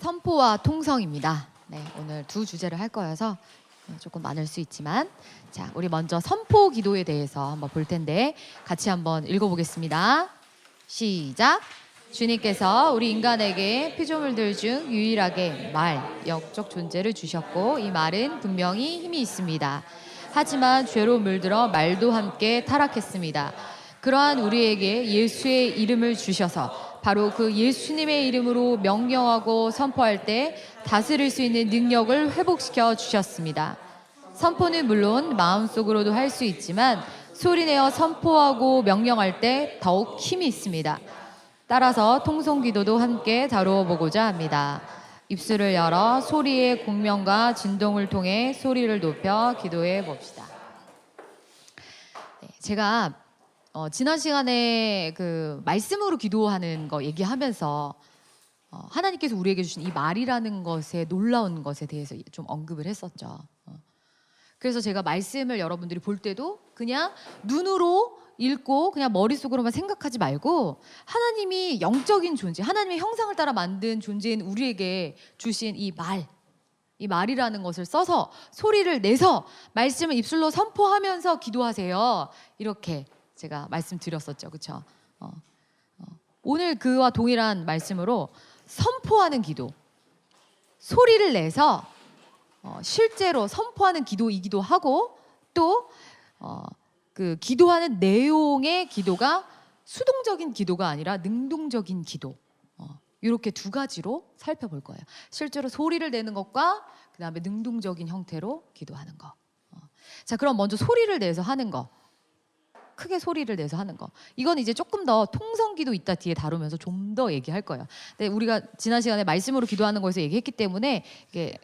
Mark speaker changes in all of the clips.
Speaker 1: 선포와 통성입니다. 네, 오늘 두 주제를 할 거여서 조금 많을 수 있지만, 자, 우리 먼저 선포 기도에 대해서 한번 볼 텐데 같이 한번 읽어보겠습니다. 시작. 주님께서 우리 인간에게 피조물들 중 유일하게 말, 영적 존재를 주셨고 이 말은 분명히 힘이 있습니다. 하지만 죄로 물들어 말도 함께 타락했습니다. 그러한 우리에게 예수의 이름을 주셔서 바로 그 예수님의 이름으로 명령하고 선포할 때 다스릴 수 있는 능력을 회복시켜 주셨습니다. 선포는 물론 마음속으로도 할 수 있지만 소리내어 선포하고 명령할 때 더욱 힘이 있습니다. 따라서 통성기도도 함께 다루어 보고자 합니다. 입술을 열어 소리의 공명과 진동을 통해 소리를 높여 기도해 봅시다. 네, 제가 지난 시간에 그 말씀으로 기도하는 거 얘기하면서 하나님께서 우리에게 주신 이 말이라는 것에 놀라운 것에 대해서 좀 언급을 했었죠. 그래서 제가 말씀을 여러분들이 볼 때도 그냥 눈으로 읽고 그냥 머릿속으로만 생각하지 말고 하나님이 영적인 존재, 하나님의 형상을 따라 만든 존재인 우리에게 주신 이 말이라는 것을 써서 소리를 내서 말씀을 입술로 선포하면서 기도하세요. 이렇게 제가 말씀드렸었죠. 그렇죠? 오늘 그와 동일한 말씀으로 선포하는 기도, 소리를 내서 실제로 선포하는 기도이기도 하고 또 그 기도하는 내용의 기도가 수동적인 기도가 아니라 능동적인 기도, 이렇게 두 가지로 살펴볼 거예요. 실제로 소리를 내는 것과 그 다음에 능동적인 형태로 기도하는 거. 자, 그럼 먼저 소리를 내서 하는 거, 크게 소리를 내서 하는 거. 이건 이제 조금 더 통성기도 이따 뒤에 다루면서 좀 더 얘기할 거예요. 근데 우리가 지난 시간에 말씀으로 기도하는 거에서 얘기했기 때문에 이게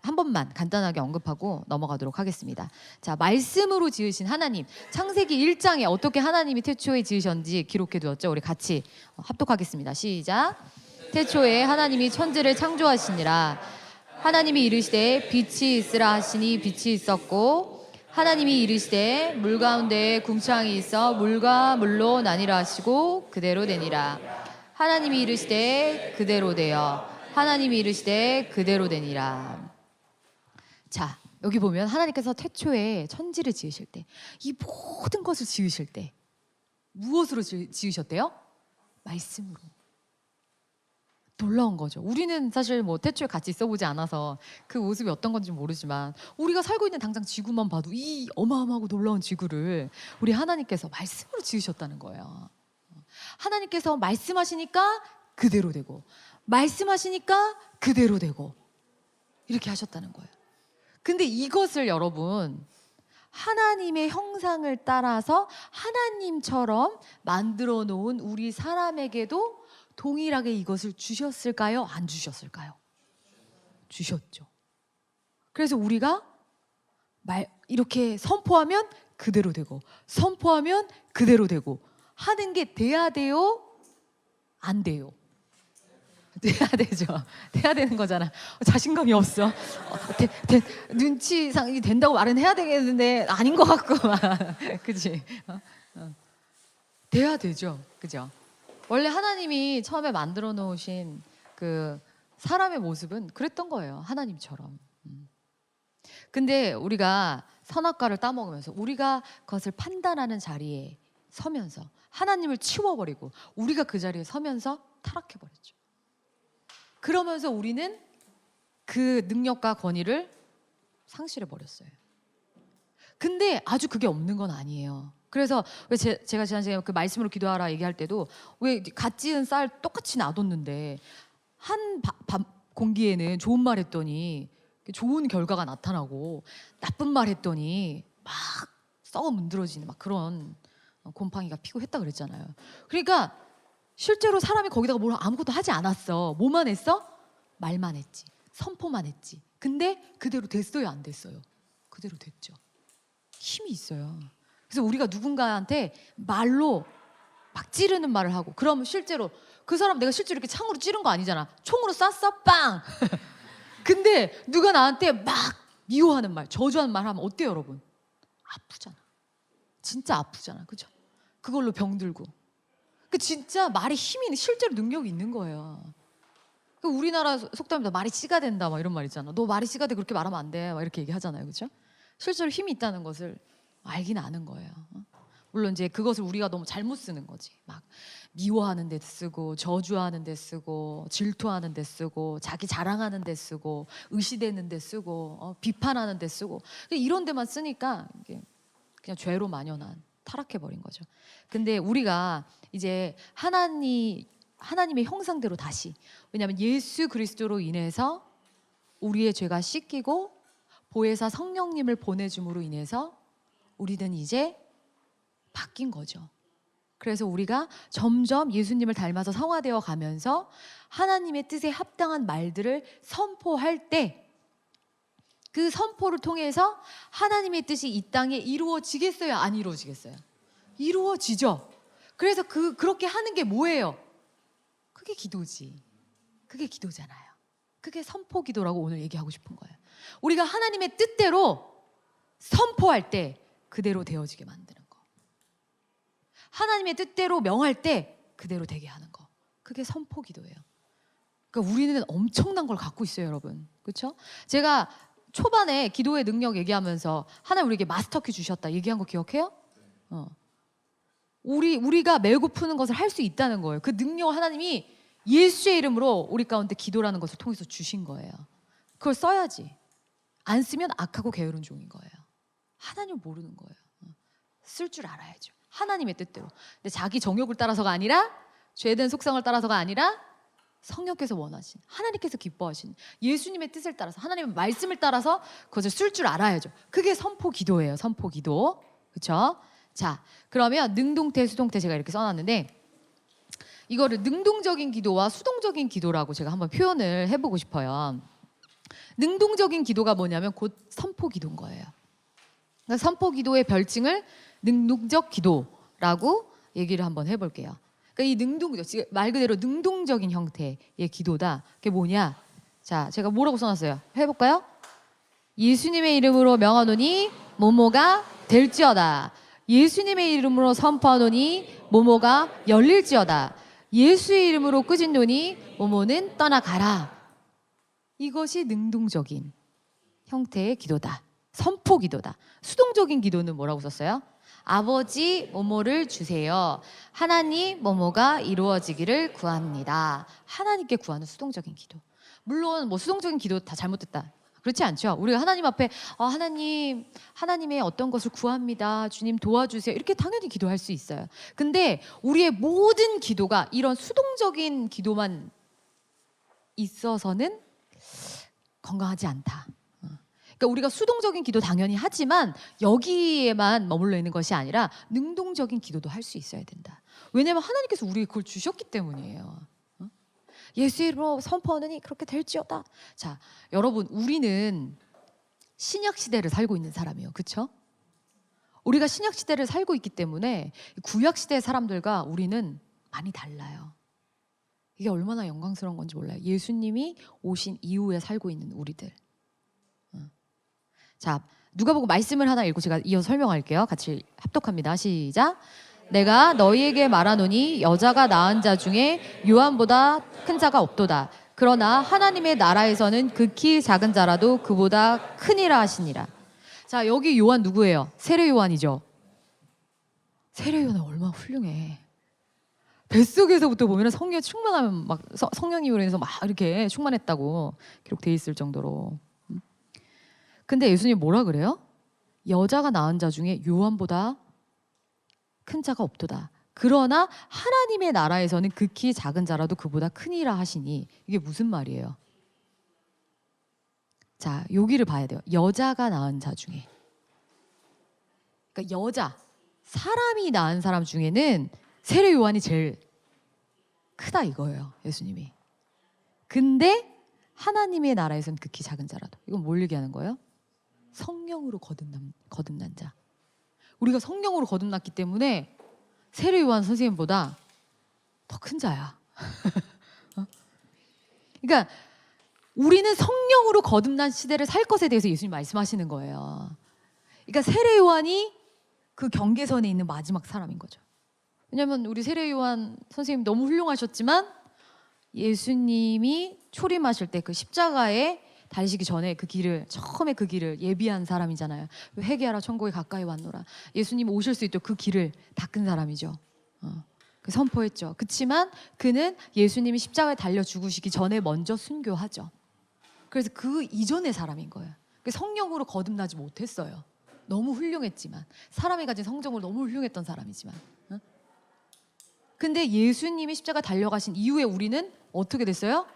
Speaker 1: 한 번만 간단하게 언급하고 넘어가도록 하겠습니다. 자, 말씀으로 지으신 하나님, 창세기 1장에 어떻게 하나님이 태초에 지으셨는지 기록해 두었죠. 우리 같이 합독하겠습니다. 시작. 태초에 하나님이 천지를 창조하시니라. 하나님이 이르시되 빛이 있으라 하시니 빛이 있었고 하나님이 이르시되 물 가운데에 궁창이 있어 물과 물로 나뉘라 하시고 그대로 되니라. 하나님이 이르시되 그대로 되어 하나님이 이르시되 그대로 되니라. 자, 여기 보면 하나님께서 태초에 천지를 지으실 때, 이 모든 것을 지으실 때 무엇으로 지으셨대요? 말씀으로. 놀라운 거죠. 우리는 사실 뭐 태초에 같이 있어보지 않아서 그 모습이 어떤 건지 모르지만 우리가 살고 있는 당장 지구만 봐도 이 어마어마하고 놀라운 지구를 우리 하나님께서 말씀으로 지으셨다는 거예요. 하나님께서 말씀하시니까 그대로 되고 말씀하시니까 그대로 되고 이렇게 하셨다는 거예요. 근데 이것을 여러분 하나님의 형상을 따라서 하나님처럼 만들어 놓은 우리 사람에게도 동일하게 이것을 주셨을까요? 안 주셨을까요? 주셨죠. 그래서 우리가 이렇게 선포하면 그대로 되고 선포하면 그대로 되고 하는 게 돼야 돼요? 안 돼요? 돼야 되죠. 돼야 되는 거잖아. 자신감이 없어. 눈치상이 된다고 말은 해야 되겠는데 아닌 것 같고. 그치? 돼야 되죠. 그죠? 원래 하나님이 처음에 만들어 놓으신 그 사람의 모습은 그랬던 거예요. 하나님처럼. 근데 우리가 선악과를 따먹으면서 우리가 그것을 판단하는 자리에 서면서 하나님을 치워버리고 우리가 그 자리에 서면서 타락해버렸죠. 그러면서 우리는 그 능력과 권위를 상실해버렸어요. 근데 아주 그게 없는 건 아니에요. 그래서 왜 제가 지난 시간에 그 말씀으로 기도하라 얘기할 때도 왜 갓 지은 쌀 똑같이 놔뒀는데 한 공기에는 좋은 말 했더니 좋은 결과가 나타나고 나쁜 말 했더니 막 썩어 문드러지는 막 그런 곰팡이가 피고 했다 그랬잖아요. 그러니까 실제로 사람이 거기다가 뭘 아무것도 하지 않았어. 뭐만 했어? 말만 했지. 선포만 했지. 근데 그대로 됐어요? 안 됐어요? 그대로 됐죠. 힘이 있어요. 그래서 우리가 누군가한테 말로 막 찌르는 말을 하고 그러면 실제로 그 사람 내가 실제로 이렇게 창으로 찌른 거 아니잖아. 총으로 쐈어? 빵! 근데 누가 나한테 막 미워하는 말, 저주하는 말 하면 어때요, 여러분? 아프잖아. 진짜 아프잖아. 그죠? 그걸로 병들고. 그 진짜 말에 힘이 실제로 능력이 있는 거예요. 그 우리나라 속담에도 말이 씨가 된다 막 이런 말 있잖아. 너 말이 씨가 돼 그렇게 말하면 안 돼. 막 이렇게 얘기하잖아요, 그렇죠? 실제로 힘이 있다는 것을 알긴 아는 거예요. 물론 이제 그것을 우리가 너무 잘못 쓰는 거지. 막 미워하는 데 쓰고 저주하는 데 쓰고 질투하는 데 쓰고 자기 자랑하는 데 쓰고 의시되는 데 쓰고 비판하는 데 쓰고 이런 데만 쓰니까 이게 그냥 죄로 만연한 타락해 버린 거죠. 근데 우리가 이제 하나님의 형상대로 다시, 왜냐하면 예수 그리스도로 인해서 우리의 죄가 씻기고 보혜사 성령님을 보내줌으로 인해서 우리는 이제 바뀐 거죠. 그래서 우리가 점점 예수님을 닮아서 성화되어 가면서 하나님의 뜻에 합당한 말들을 선포할 때 그 선포를 통해서 하나님의 뜻이 이 땅에 이루어지겠어요? 안 이루어지겠어요? 이루어지죠. 그래서 그렇게 하는 게 뭐예요? 그게 기도지. 그게 기도잖아요. 그게 선포 기도라고 오늘 얘기하고 싶은 거예요. 우리가 하나님의 뜻대로 선포할 때 그대로 되어지게 만드는 거. 하나님의 뜻대로 명할 때 그대로 되게 하는 거. 그게 선포 기도예요. 그러니까 우리는 엄청난 걸 갖고 있어요, 여러분. 그렇죠? 제가 초반에 기도의 능력 얘기하면서 하나님 우리에게 마스터키 주셨다 얘기한 거 기억해요? 우리가 메고 푸는 것을 할 수 있다는 거예요. 그 능력을 하나님이 예수의 이름으로 우리 가운데 기도라는 것을 통해서 주신 거예요. 그걸 써야지. 안 쓰면 악하고 게으른 종인 거예요. 하나님 모르는 거예요. 쓸 줄 알아야죠. 하나님의 뜻대로. 근데 자기 정욕을 따라서가 아니라 죄된 속성을 따라서가 아니라 성령께서 원하신, 하나님께서 기뻐하신 예수님의 뜻을 따라서, 하나님의 말씀을 따라서 그것을 쓸 줄 알아야죠. 그게 선포 기도예요. 선포 기도. 그렇죠? 자, 그러면 능동태, 수동태 제가 이렇게 써놨는데 이거를 능동적인 기도와 수동적인 기도라고 제가 한번 표현을 해보고 싶어요. 능동적인 기도가 뭐냐면 곧 선포 기도인 거예요. 그러니까 선포 기도의 별칭을 능동적 기도라고 얘기를 한번 해볼게요. 그러니까 이 능동적, 말 그대로 능동적인 형태의 기도다. 그게 뭐냐? 자, 제가 뭐라고 써놨어요? 해볼까요? 예수님의 이름으로 명하노니 뭐뭐가 될지어다. 예수님의 이름으로 선포하노니 뭐뭐가 열릴지어다. 예수의 이름으로 꾸짖노니 뭐뭐는 떠나가라. 이것이 능동적인 형태의 기도다. 선포 기도다. 수동적인 기도는 뭐라고 썼어요? 아버지 뭐뭐를 주세요. 하나님 뭐뭐가 이루어지기를 구합니다. 하나님께 구하는 수동적인 기도. 물론 뭐 수동적인 기도 다 잘못됐다. 그렇지 않죠. 우리가 하나님 앞에 하나님의 어떤 것을 구합니다. 주님 도와주세요. 이렇게 당연히 기도할 수 있어요. 근데 우리의 모든 기도가 이런 수동적인 기도만 있어서는 건강하지 않다. 그러니까 우리가 수동적인 기도 당연히 하지만 여기에만 머물러 있는 것이 아니라 능동적인 기도도 할 수 있어야 된다. 왜냐하면 하나님께서 우리에게 그걸 주셨기 때문이에요. 예수 이름으로 선포하느니 그렇게 될지어다. 자, 여러분, 우리는 신약 시대를 살고 있는 사람이에요. 그렇죠? 우리가 신약 시대를 살고 있기 때문에 구약 시대 사람들과 우리는 많이 달라요. 이게 얼마나 영광스러운 건지 몰라요. 예수님이 오신 이후에 살고 있는 우리들. 자, 누가복음 말씀을 하나 읽고 제가 이어서 설명할게요. 같이 합독합니다. 시작. 내가 너희에게 말하노니 여자가 낳은 자 중에 요한보다 큰 자가 없도다. 그러나 하나님의 나라에서는 극히 작은 자라도 그보다 크니라 하시니라. 자, 여기 요한 누구예요? 세례 요한이죠. 세례 요한은 얼마나 훌륭해. 뱃속에서부터 보면 성령에 충만하면 막 성령님으로 인해서 막 이렇게 충만했다고 기록돼 있을 정도로. 근데 예수님 뭐라 그래요? 여자가 낳은 자 중에 요한보다 큰 자가 없도다. 그러나 하나님의 나라에서는 극히 작은 자라도 그보다 크니라 하시니. 이게 무슨 말이에요? 자, 여기를 봐야 돼요. 여자가 낳은 자 중에. 그러니까 여자, 사람이 낳은 사람 중에는 세례 요한이 제일 크다 이거예요. 예수님이. 근데 하나님의 나라에서는 극히 작은 자라도. 이건 뭘 얘기하는 거예요? 성령으로 거듭난 자. 우리가 성령으로 거듭났기 때문에 세례 요한 선생님보다 더 큰 자야. 그러니까 우리는 성령으로 거듭난 시대를 살 것에 대해서 예수님 말씀하시는 거예요. 그러니까 세례 요한이 그 경계선에 있는 마지막 사람인 거죠. 왜냐하면 우리 세례 요한 선생님 너무 훌륭하셨지만 예수님이 초림하실 때 그 십자가에 달리시기 전에 그 길을 처음에 그 길을 예비한 사람이잖아요. 회개하라 천국에 가까이 왔노라. 예수님 오실 수 있도록 그 길을 닦은 사람이죠. 그 선포했죠. 그렇지만 그는 예수님이 십자가에 달려 죽으시기 전에 먼저 순교하죠. 그래서 그 이전의 사람인 거예요. 성령으로 거듭나지 못했어요. 너무 훌륭했지만 사람이 가진 성정으로 너무 훌륭했던 사람이지만 근데 예수님이 십자가 달려가신 이후에 우리는 어떻게 됐어요?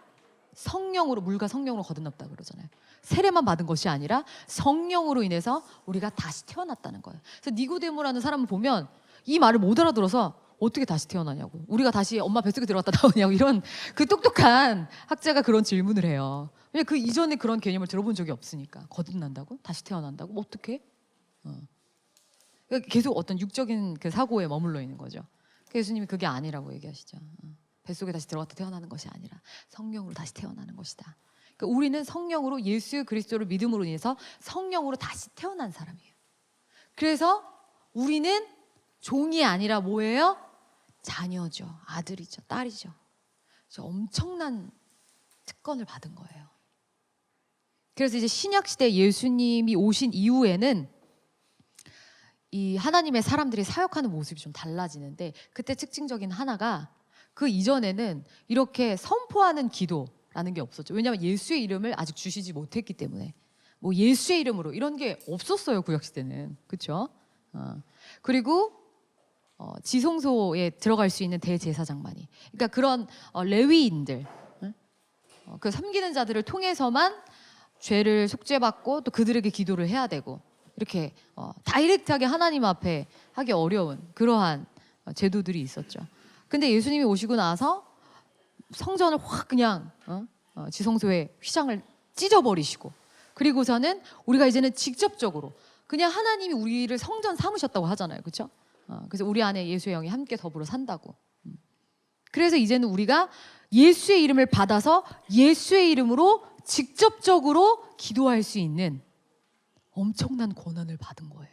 Speaker 1: 성령으로 물과 성령으로 거듭났다 그러잖아요. 세례만 받은 것이 아니라 성령으로 인해서 우리가 다시 태어났다는 거예요. 그래서 니고데모라는 사람을 보면 이 말을 못 알아들어서 어떻게 다시 태어나냐고, 우리가 다시 엄마 뱃속에 들어갔다 나오냐고, 이런 그 똑똑한 학자가 그런 질문을 해요. 왜냐면 그 이전에 그런 개념을 들어본 적이 없으니까. 거듭난다고? 다시 태어난다고? 어떻게? 그러니까 계속 어떤 육적인 그 사고에 머물러 있는 거죠. 예수님이 그게 아니라고 얘기하시죠. 뱃속에 다시 들어갔다 태어나는 것이 아니라 성령으로 다시 태어나는 것이다. 그러니까 우리는 성령으로 예수 그리스도를 믿음으로 인해서 성령으로 다시 태어난 사람이에요. 그래서 우리는 종이 아니라 뭐예요? 자녀죠. 아들이죠. 딸이죠. 엄청난 특권을 받은 거예요. 그래서 이제 신약시대 예수님이 오신 이후에는 이 하나님의 사람들이 사역하는 모습이 좀 달라지는데, 그때 특징적인 하나가 그 이전에는 이렇게 선포하는 기도라는 게 없었죠. 왜냐하면 예수의 이름을 아직 주시지 못했기 때문에. 뭐 예수의 이름으로 이런 게 없었어요, 구약시대는. 그렇죠? 그리고 지성소에 들어갈 수 있는 대제사장만이, 그러니까 그런 레위인들, 그 섬기는 자들을 통해서만 죄를 속죄받고 또 그들에게 기도를 해야 되고, 이렇게 다이렉트하게 하나님 앞에 하기 어려운 그러한 제도들이 있었죠. 근데 예수님이 오시고 나서 성전을 확 그냥 지성소의 휘장을 찢어버리시고, 그리고서는 우리가 이제는 직접적으로 그냥 하나님이 우리를 성전 삼으셨다고 하잖아요. 그렇죠? 그래서 우리 안에 예수의 영이 함께 더불어 산다고. 그래서 이제는 우리가 예수의 이름을 받아서 예수의 이름으로 직접적으로 기도할 수 있는 엄청난 권한을 받은 거예요.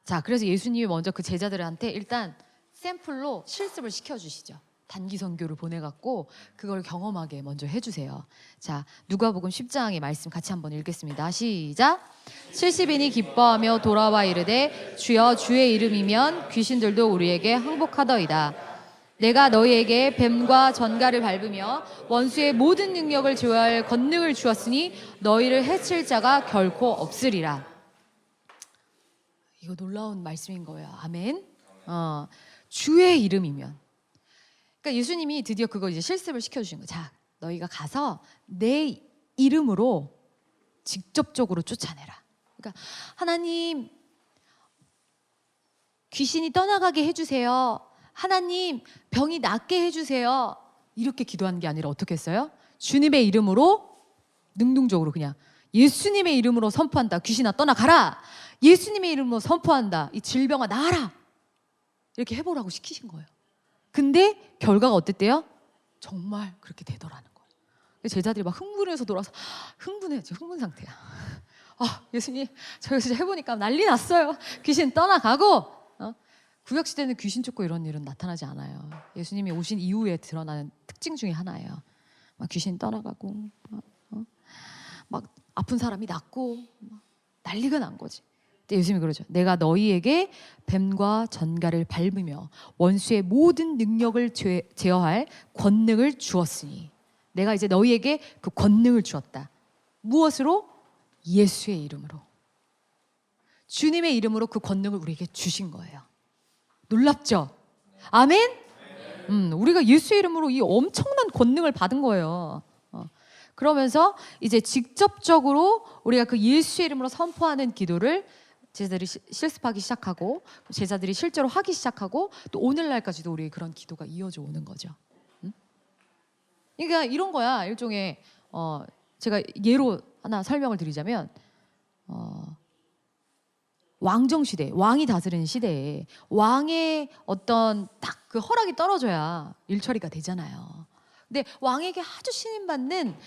Speaker 1: 자, 그래서 예수님이 먼저 그 제자들한테 일단 샘플로 실습을 시켜주시죠. 단기 선교를 보내갖고 그걸 경험하게 먼저 해주세요. 자, 누가복음 10장의 말씀 같이 한번 읽겠습니다. 시작. 70인이 기뻐하며 돌아와 이르되 주여 주의 이름이면 귀신들도 우리에게 항복하더이다. 내가 너희에게 뱀과 전갈을 밟으며 원수의 모든 능력을 제어할 권능을 주었으니 너희를 해칠 자가 결코 없으리라. 이거 놀라운 말씀인 거예요. 아멘. 주의 이름이면. 그러니까 예수님이 드디어 그거 이제 실습을 시켜주신 거예요. 자, 너희가 가서 내 이름으로 직접적으로 쫓아내라. 그러니까 하나님, 귀신이 떠나가게 해주세요. 하나님, 병이 낫게 해주세요. 이렇게 기도하는 게 아니라 어떻게 했어요? 주님의 이름으로 능동적으로 그냥 예수님의 이름으로 선포한다. 귀신아 떠나가라. 예수님의 이름으로 선포한다. 이 질병아 나아라. 이렇게 해보라고 시키신 거예요. 근데 결과가 어땠대요? 정말 그렇게 되더라는 거예요. 제자들이 막 흥분해서 돌아서 흥분해, 지금 흥분 상태야. 예수님, 저 진짜 해보니까 난리 났어요. 귀신 떠나가고. 구약시대는 귀신 쫓고 이런 일은 나타나지 않아요. 예수님이 오신 이후에 드러나는 특징 중에 하나예요. 막 귀신 떠나가고, 막 아픈 사람이 낫고, 난리가 난 거지. 근데 예수님이 그러죠. 내가 너희에게 뱀과 전갈을 밟으며 원수의 모든 능력을 제어할 권능을 주었으니, 내가 이제 너희에게 그 권능을 주었다. 무엇으로? 예수의 이름으로. 주님의 이름으로 그 권능을 우리에게 주신 거예요. 놀랍죠? 아멘? 우리가 예수의 이름으로 이 엄청난 권능을 받은 거예요. 그러면서 이제 직접적으로 우리가 그 예수의 이름으로 선포하는 기도를 제자들이 실습하기 시작하고, 제자들이 실제로 하기 시작하고, 또 오늘날까지도 우리 그런 기도가 이어져 오는 거죠. 그러니까 이런 거야. 일종의 제가 예로 하나 설명을 드리자면, 왕정시대, 왕이 다스리는 시대에 왕의 어떤 딱 그 허락이 떨어져야 일처리가 되잖아요. 근데 왕에게 아주 신임받는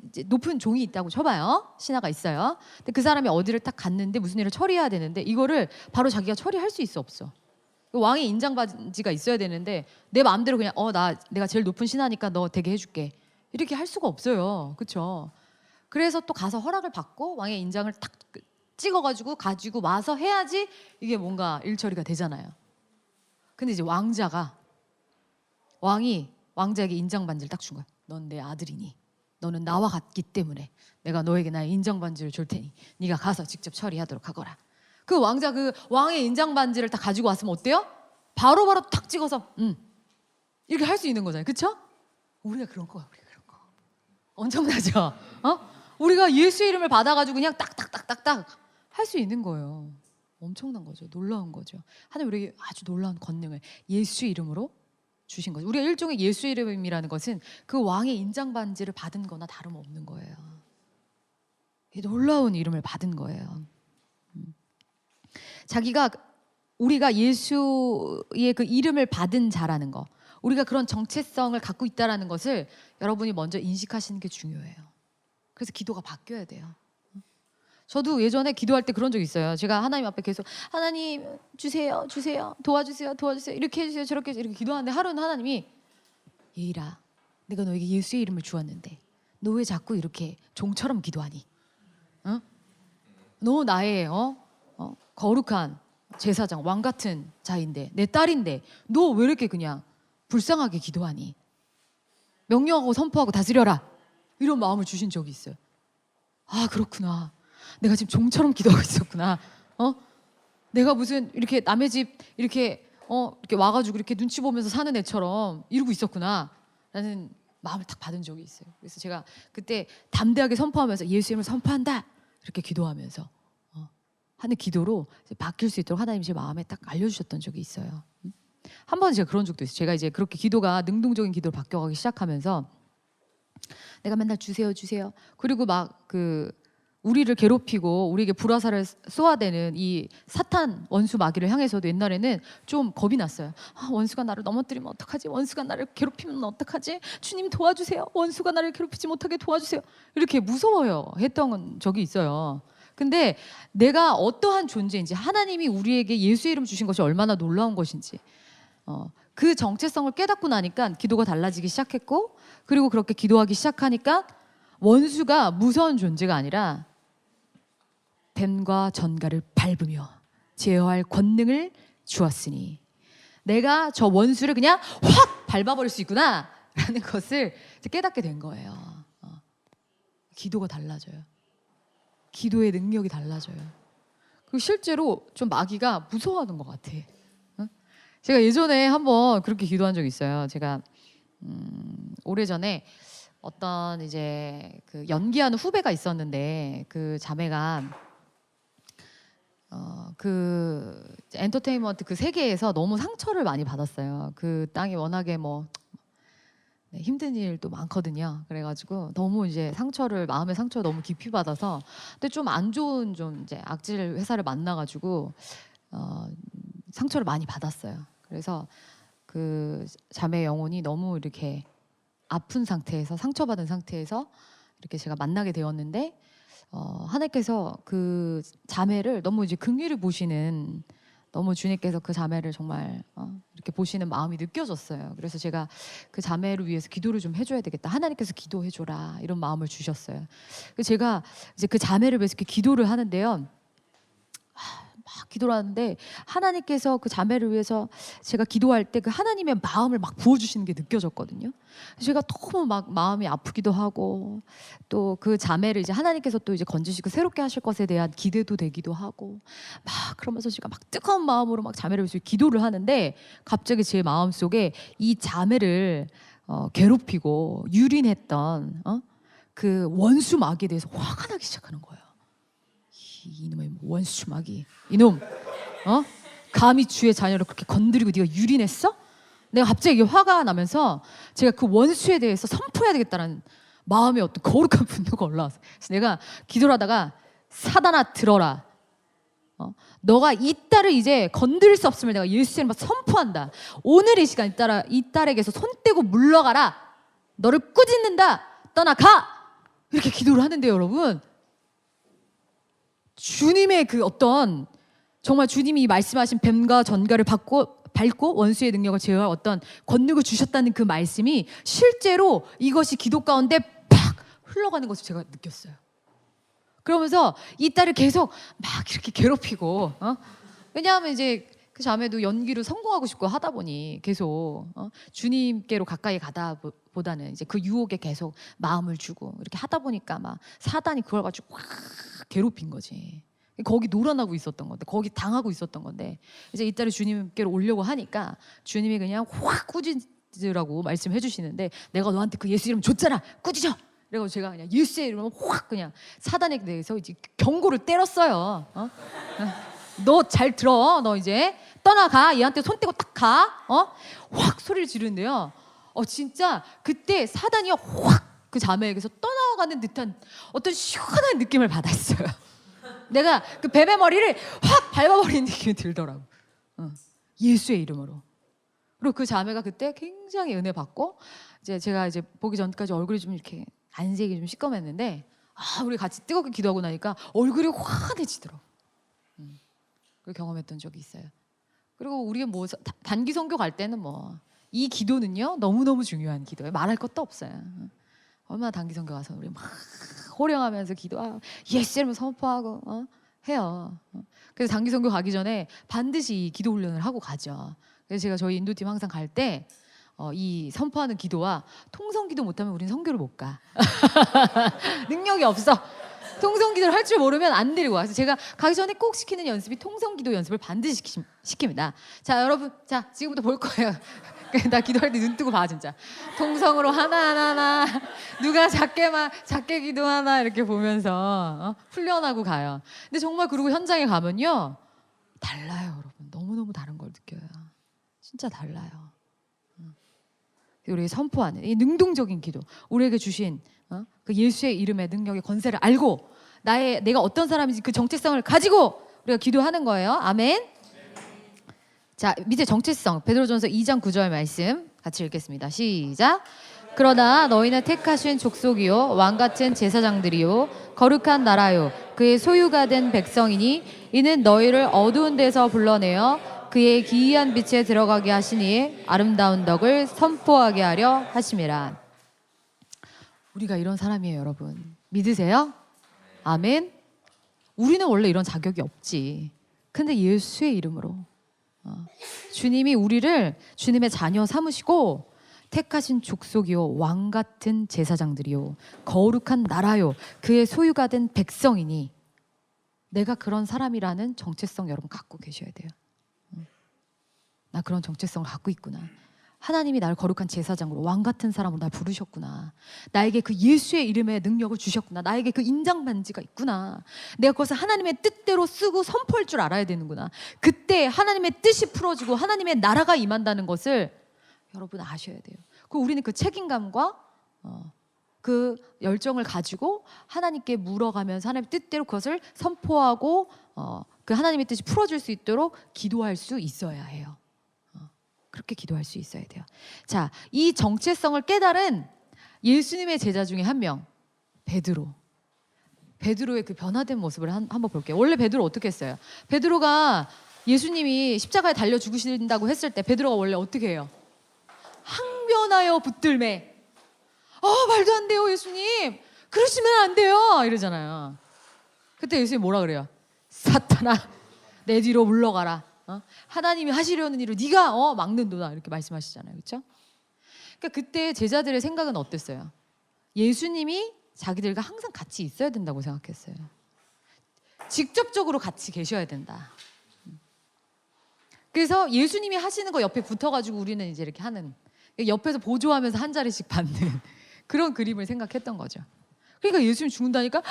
Speaker 1: 이제 높은 종이 있다고 쳐봐요. 신하가 있어요. 근데 그 사람이 어디를 딱 갔는데 무슨 일을 처리해야 되는데 이거를 바로 자기가 처리할 수 있어 없어? 왕의 인장 반지가 있어야 되는데 내 마음대로 그냥 내가 제일 높은 신하니까 너 되게 해줄게 이렇게 할 수가 없어요. 그렇죠? 그래서 또 가서 허락을 받고 왕의 인장을 딱 찍어가지고 가지고 와서 해야지 이게 뭔가 일처리가 되잖아요. 근데 이제 왕이 왕자에게 인장 반지를 딱 준 거야. 넌 내 아들이니 너는 나와 같기 때문에 내가 너에게 나의 인장 반지를 줄 테니 네가 가서 직접 처리하도록 하거라. 그 왕자 그 왕의 인장 반지를 딱 가지고 왔으면 어때요? 바로바로 탁 찍어서 이렇게 할 수 있는 거잖아요. 그렇죠? 우리가 그런 거야. 우리가 그런 거. 엄청나죠? 우리가 예수의 이름을 받아가지고 그냥 딱딱딱딱딱 할 수 있는 거예요. 엄청난 거죠. 놀라운 거죠. 하나님 우리에게 아주 놀라운 권능을 예수의 이름으로 주신 거죠. 우리가 일종의 예수의 이름이라는 것은 그 왕의 인장 반지를 받은 거나 다름없는 거예요. 놀라운 이름을 받은 거예요. 우리가 예수의 그 이름을 받은 자라는 거, 우리가 그런 정체성을 갖고 있다라는 것을 여러분이 먼저 인식하시는 게 중요해요. 그래서 기도가 바뀌어야 돼요. 저도 예전에 기도할 때 그런 적 있어요. 제가 하나님 앞에 계속 하나님 주세요, 주세요, 도와주세요, 도와주세요 이렇게 해주세요, 저렇게 해주세요 이렇게 기도하는데 하루는 하나님이 예일아, 내가 너에게 예수의 이름을 주었는데 너 왜 자꾸 이렇게 종처럼 기도하니? 너 나의 거룩한 제사장 왕 같은 자인데 내 딸인데 너 왜 이렇게 그냥 불쌍하게 기도하니? 명령하고 선포하고 다스려라 이런 마음을 주신 적이 있어요. 아 그렇구나. 내가 지금 종처럼 기도하고 있었구나. 내가 무슨 이렇게 남의 집 이렇게 와가지고 이렇게 눈치 보면서 사는 애처럼 이러고 있었구나 라는 마음을 딱 받은 적이 있어요. 그래서 제가 그때 담대하게 선포하면서 예수 이름을 선포한다 이렇게 기도하면서 하는 기도로 바뀔 수 있도록 하나님이 제 마음에 딱 알려주셨던 적이 있어요. 한 번 제가 그런 적도 있어요. 제가 이제 그렇게 기도가 능동적인 기도로 바뀌어가기 시작하면서 내가 맨날 주세요 주세요 그리고 막 우리를 괴롭히고 우리에게 불화살을 쏘아대는 이 사탄 원수 마귀를 향해서도 옛날에는 좀 겁이 났어요. 원수가 나를 넘어뜨리면 어떡하지? 원수가 나를 괴롭히면 어떡하지? 주님 도와주세요. 원수가 나를 괴롭히지 못하게 도와주세요. 이렇게 무서워요 했던 적이 있어요. 근데 내가 어떠한 존재인지 하나님이 우리에게 예수의 이름 주신 것이 얼마나 놀라운 것인지 그 정체성을 깨닫고 나니까 기도가 달라지기 시작했고 그리고 그렇게 기도하기 시작하니까 원수가 무서운 존재가 아니라 뱀과 전갈을 밟으며 제어할 권능을 주었으니 내가 저 원수를 그냥 확 밟아버릴 수 있구나 라는 것을 깨닫게 된 거예요. 기도가 달라져요. 기도의 능력이 달라져요. 그리고 실제로 좀 마귀가 무서워하는 것 같아. 제가 예전에 한번 그렇게 기도한 적이 있어요. 제가 오래전에 어떤 이제 그 연기하는 후배가 있었는데 그 자매가 그 엔터테인먼트 그 세계에서 너무 상처를 많이 받았어요. 그 땅이 워낙에 힘든 일도 많거든요. 그래가지고 너무 이제 마음의 상처를 너무 깊이 받아서 근데 좀 안 좋은 좀 이제 악질 회사를 만나가지고 상처를 많이 받았어요. 그래서 그 자매의 영혼이 너무 이렇게 아픈 상태에서 상처받은 상태에서 이렇게 제가 만나게 되었는데 하나님께서 그 자매를 너무 이제 긍휼히 보시는 너무 주님께서 그 자매를 정말 이렇게 보시는 마음이 느껴졌어요. 그래서 제가 그 자매를 위해서 기도를 좀 해줘야 되겠다. 하나님께서 기도해줘라 이런 마음을 주셨어요. 그래서 제가 이제 그 자매를 위해서 이렇게 기도를 하는데요. 막 기도를 하는데 하나님께서 그 자매를 위해서 제가 기도할 때 그 하나님의 마음을 막 부어주시는 게 느껴졌거든요. 제가 너무 막 마음이 아프기도 하고 또 그 자매를 이제 하나님께서 또 이제 건지시고 새롭게 하실 것에 대한 기대도 되기도 하고 막 그러면서 제가 막 뜨거운 마음으로 막 자매를 위해서 기도를 하는데 갑자기 제 마음 속에 이 자매를 괴롭히고 유린했던 그 원수 마귀에 대해서 화가 나기 시작하는 거예요. 이놈의 원수 마귀 이놈 감히 주의 자녀를 그렇게 건드리고 네가 유린했어? 내가 갑자기 화가 나면서 제가 그 원수에 대해서 선포해야 되겠다는 마음의 어떤 거룩한 분노가 올라왔어요. 그래서 내가 기도를 하다가 사단아 들어라. 너가 이 딸을 이제 건드릴 수 없음을 내가 예수의 이름으로 선포한다. 오늘 이 시간 이 딸에게서 손 떼고 물러가라. 너를 꾸짖는다. 떠나가. 이렇게 기도를 하는데 여러분 주님의 그 어떤 정말 주님이 말씀하신 뱀과 전갈을 밟고 원수의 능력을 제어할 어떤 권능을 주셨다는 그 말씀이 실제로 이것이 기도 가운데 팍 흘러가는 것을 제가 느꼈어요. 그러면서 이 딸을 계속 막 이렇게 괴롭히고 왜냐하면 이제 그 자매도 연기를 성공하고 싶고 하다 보니 계속 주님께로 가까이 가다 보다는 이제 그 유혹에 계속 마음을 주고 이렇게 하다 보니까 막 사단이 그걸 가지고 확 괴롭힌 거지. 거기 놀아나고 있었던 건데, 거기 당하고 있었던 건데, 이제 이 딸이 주님께로 오려고 하니까 주님이 그냥 확 꾸짖으라고 말씀해 주시는데, 내가 너한테 그 예수 이름 줬잖아, 꾸짖어. 그래서 제가 그냥 예수의 이름으로 확 그냥 사단에 대해서 이제 경고를 때렸어요. 너 잘 들어. 너 이제 떠나가. 얘한테 손 떼고 딱 가. 확 소리를 지르는데요. 진짜 그때 사단이 확 그 자매에게서 떠나가는 듯한 어떤 시원한 느낌을 받았어요. 내가 그 뱀의 머리를 확 밟아버리는 느낌이 들더라고. 예수의 이름으로. 그리고 그 자매가 그때 굉장히 은혜 받고 이제 제가 이제 보기 전까지 얼굴이 좀 이렇게 안색이 좀 시꺼맸는데 우리 같이 뜨겁게 기도하고 나니까 얼굴이 환해지더라고. 그 경험했던 적이 있어요. 그리고 우리가 뭐 단기 선교 갈 때는 뭐 이 기도는요 너무너무 중요한 기도예요. 말할 것도 없어요. 얼마나 단기 선교 가서 우리 막 호령하면서 기도하고 예수 이름을 선포하고 해요. 그래서 단기 선교 가기 전에 반드시 기도 훈련을 하고 가죠. 그래서 제가 저희 인도팀 항상 갈 때 이 선포하는 기도와 통성 기도 못하면 우린 선교를 못 가. 능력이 없어. 통성 기도를 할 줄 모르면 안 데리고 와서 제가 가기 전에 꼭 시키는 연습이 통성 기도 연습을 반드시 시킵니다. 자 여러분, 자 지금부터 볼 거예요. 나 기도할 때 눈 뜨고 봐 진짜. 통성으로 하나 누가 작게 기도하나 이렇게 보면서 훈련하고 가요. 근데 정말 그리고 현장에 가면요 달라요 여러분. 너무너무 다른 걸 느껴요. 진짜 달라요. 우리 선포하는 이 능동적인 기도, 우리에게 주신 그 예수의 이름의 능력의 권세를 알고 내가 어떤 사람인지 그 정체성을 가지고 우리가 기도하는 거예요. 아멘. 자, 밑에 정체성 베드로전서 2장 9절 말씀 같이 읽겠습니다. 시작. 그러나 너희는 택하신 족속이요 왕같은 제사장들이요 거룩한 나라요 그의 소유가 된 백성이니 이는 너희를 어두운 데서 불러내어 그의 기이한 빛에 들어가게 하시니 아름다운 덕을 선포하게 하려 하심이라. 우리가 이런 사람이에요 여러분. 믿으세요? 아멘. 우리는 원래 이런 자격이 없지. 근데 예수의 이름으로 주님이 우리를 주님의 자녀 삼으시고 택하신 족속이요 왕 같은 제사장들이요 거룩한 나라요 그의 소유가 된 백성이니 내가 그런 사람이라는 정체성 여러분 갖고 계셔야 돼요. 나 그런 정체성을 갖고 있구나. 하나님이 나를 거룩한 제사장으로 왕 같은 사람으로 날 부르셨구나. 나에게 그 예수의 이름의 능력을 주셨구나. 나에게 그 인장 반지가 있구나. 내가 그것을 하나님의 뜻대로 쓰고 선포할 줄 알아야 되는구나. 그때 하나님의 뜻이 풀어지고 하나님의 나라가 임한다는 것을 여러분 아셔야 돼요. 그리고 우리는 그 책임감과 그 열정을 가지고 하나님께 물어가면서 하나님의 뜻대로 그것을 선포하고 그 하나님의 뜻이 풀어질 수 있도록 기도할 수 있어야 해요. 그렇게 기도할 수 있어야 돼요. 자, 이 정체성을 깨달은 예수님의 제자 중에 한 명, 베드로. 베드로의 그 변화된 모습을 한번 볼게요. 원래 베드로 어떻게 했어요? 베드로가 예수님이 십자가에 달려 죽으신다고 했을 때 베드로가 원래 어떻게 해요? 항변하여 붙들매. 말도 안 돼요 예수님. 그러시면 안 돼요 이러잖아요. 그때 예수님 뭐라 그래요? 사탄아 내 뒤로 물러가라. 하나님이 하시려는 일을 네가 막는도다 이렇게 말씀하시잖아요. 그렇죠? 그러니까 그때 제자들의 생각은 어땠어요? 예수님이 자기들과 항상 같이 있어야 된다고 생각했어요. 직접적으로 같이 계셔야 된다. 그래서 예수님이 하시는 거 옆에 붙어가지고 우리는 이제 이렇게 하는, 옆에서 보조하면서 한 자리씩 받는 그런 그림을 생각했던 거죠. 그러니까 예수님 죽는다니까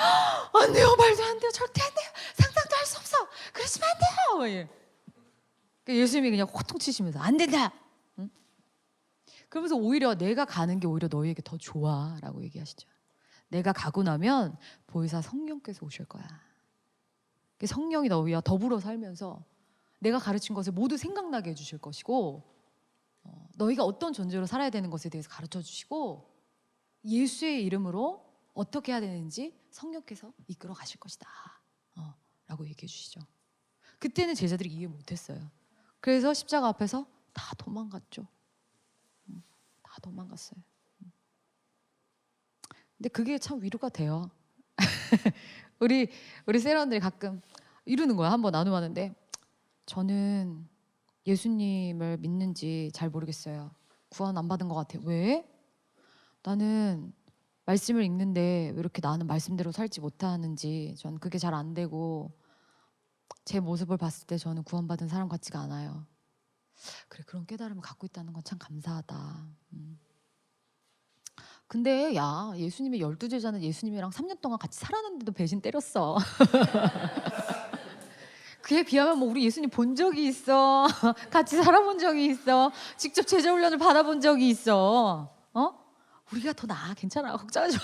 Speaker 1: 안 돼요, 말도 안 돼요, 절대 안 돼요, 상상도 할 수 없어, 그러시면 안 돼요. 그러니까 예수님이 그냥 호통치시면서 안 된다. 응? 그러면서 오히려 내가 가는 게 오히려 너희에게 더 좋아라고 얘기하시죠. 내가 가고 나면 보혜사 성령께서 오실 거야. 성령이 너희와 더불어 살면서 내가 가르친 것을 모두 생각나게 해주실 것이고 너희가 어떤 존재로 살아야 되는 것에 대해서 가르쳐 주시고 예수의 이름으로 어떻게 해야 되는지 성령께서 이끌어 가실 것이다 라고 얘기해 주시죠. 그때는 제자들이 이해 못했어요. 그래서 십자가 앞에서 다 도망갔죠. 다 도망갔어요. 근데 그게 참 위로가 돼요. 우리 세런들이 가끔 이러는 거야. 한번 나눔하는데 저는 예수님을 믿는지 잘 모르겠어요. 구원 안 받은 것 같아요. 왜? 나는 말씀을 읽는데 왜 이렇게 나는 말씀대로 살지 못하는지 전 그게 잘 안 되고 제 모습을 봤을 때 저는 구원받은 사람 같지가 않아요. 그래, 그런 깨달음을 갖고 있다는 건 참 감사하다. 근데 야, 예수님의 12제자는 예수님이랑 3년 동안 같이 살았는데도 배신 때렸어. 그에 비하면 뭐 우리 예수님 본 적이 있어. 같이 살아본 적이 있어. 직접 제자 훈련을 받아본 적이 있어. 우리가 더 나아. 괜찮아. 걱정하지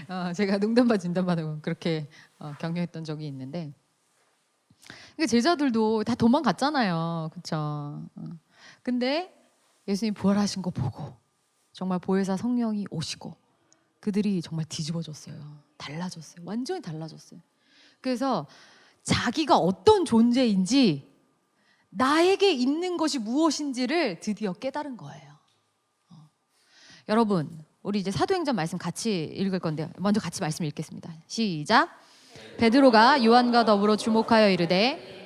Speaker 1: 마. 제가 농담반 진담반하고 그렇게 격려했던 적이 있는데, 그러니까 제자들도 다 도망갔잖아요. 그렇죠? 근데 예수님 부활하신 거 보고 정말 보혜사 성령이 오시고 그들이 정말 뒤집어졌어요. 달라졌어요. 완전히 달라졌어요. 그래서 자기가 어떤 존재인지, 나에게 있는 것이 무엇인지를 드디어 깨달은 거예요. 여러분, 우리 이제 사도행전 말씀 같이 읽을 건데요. 먼저 같이 말씀 읽겠습니다. 시작. 베드로가 요한과 더불어 주목하여 이르되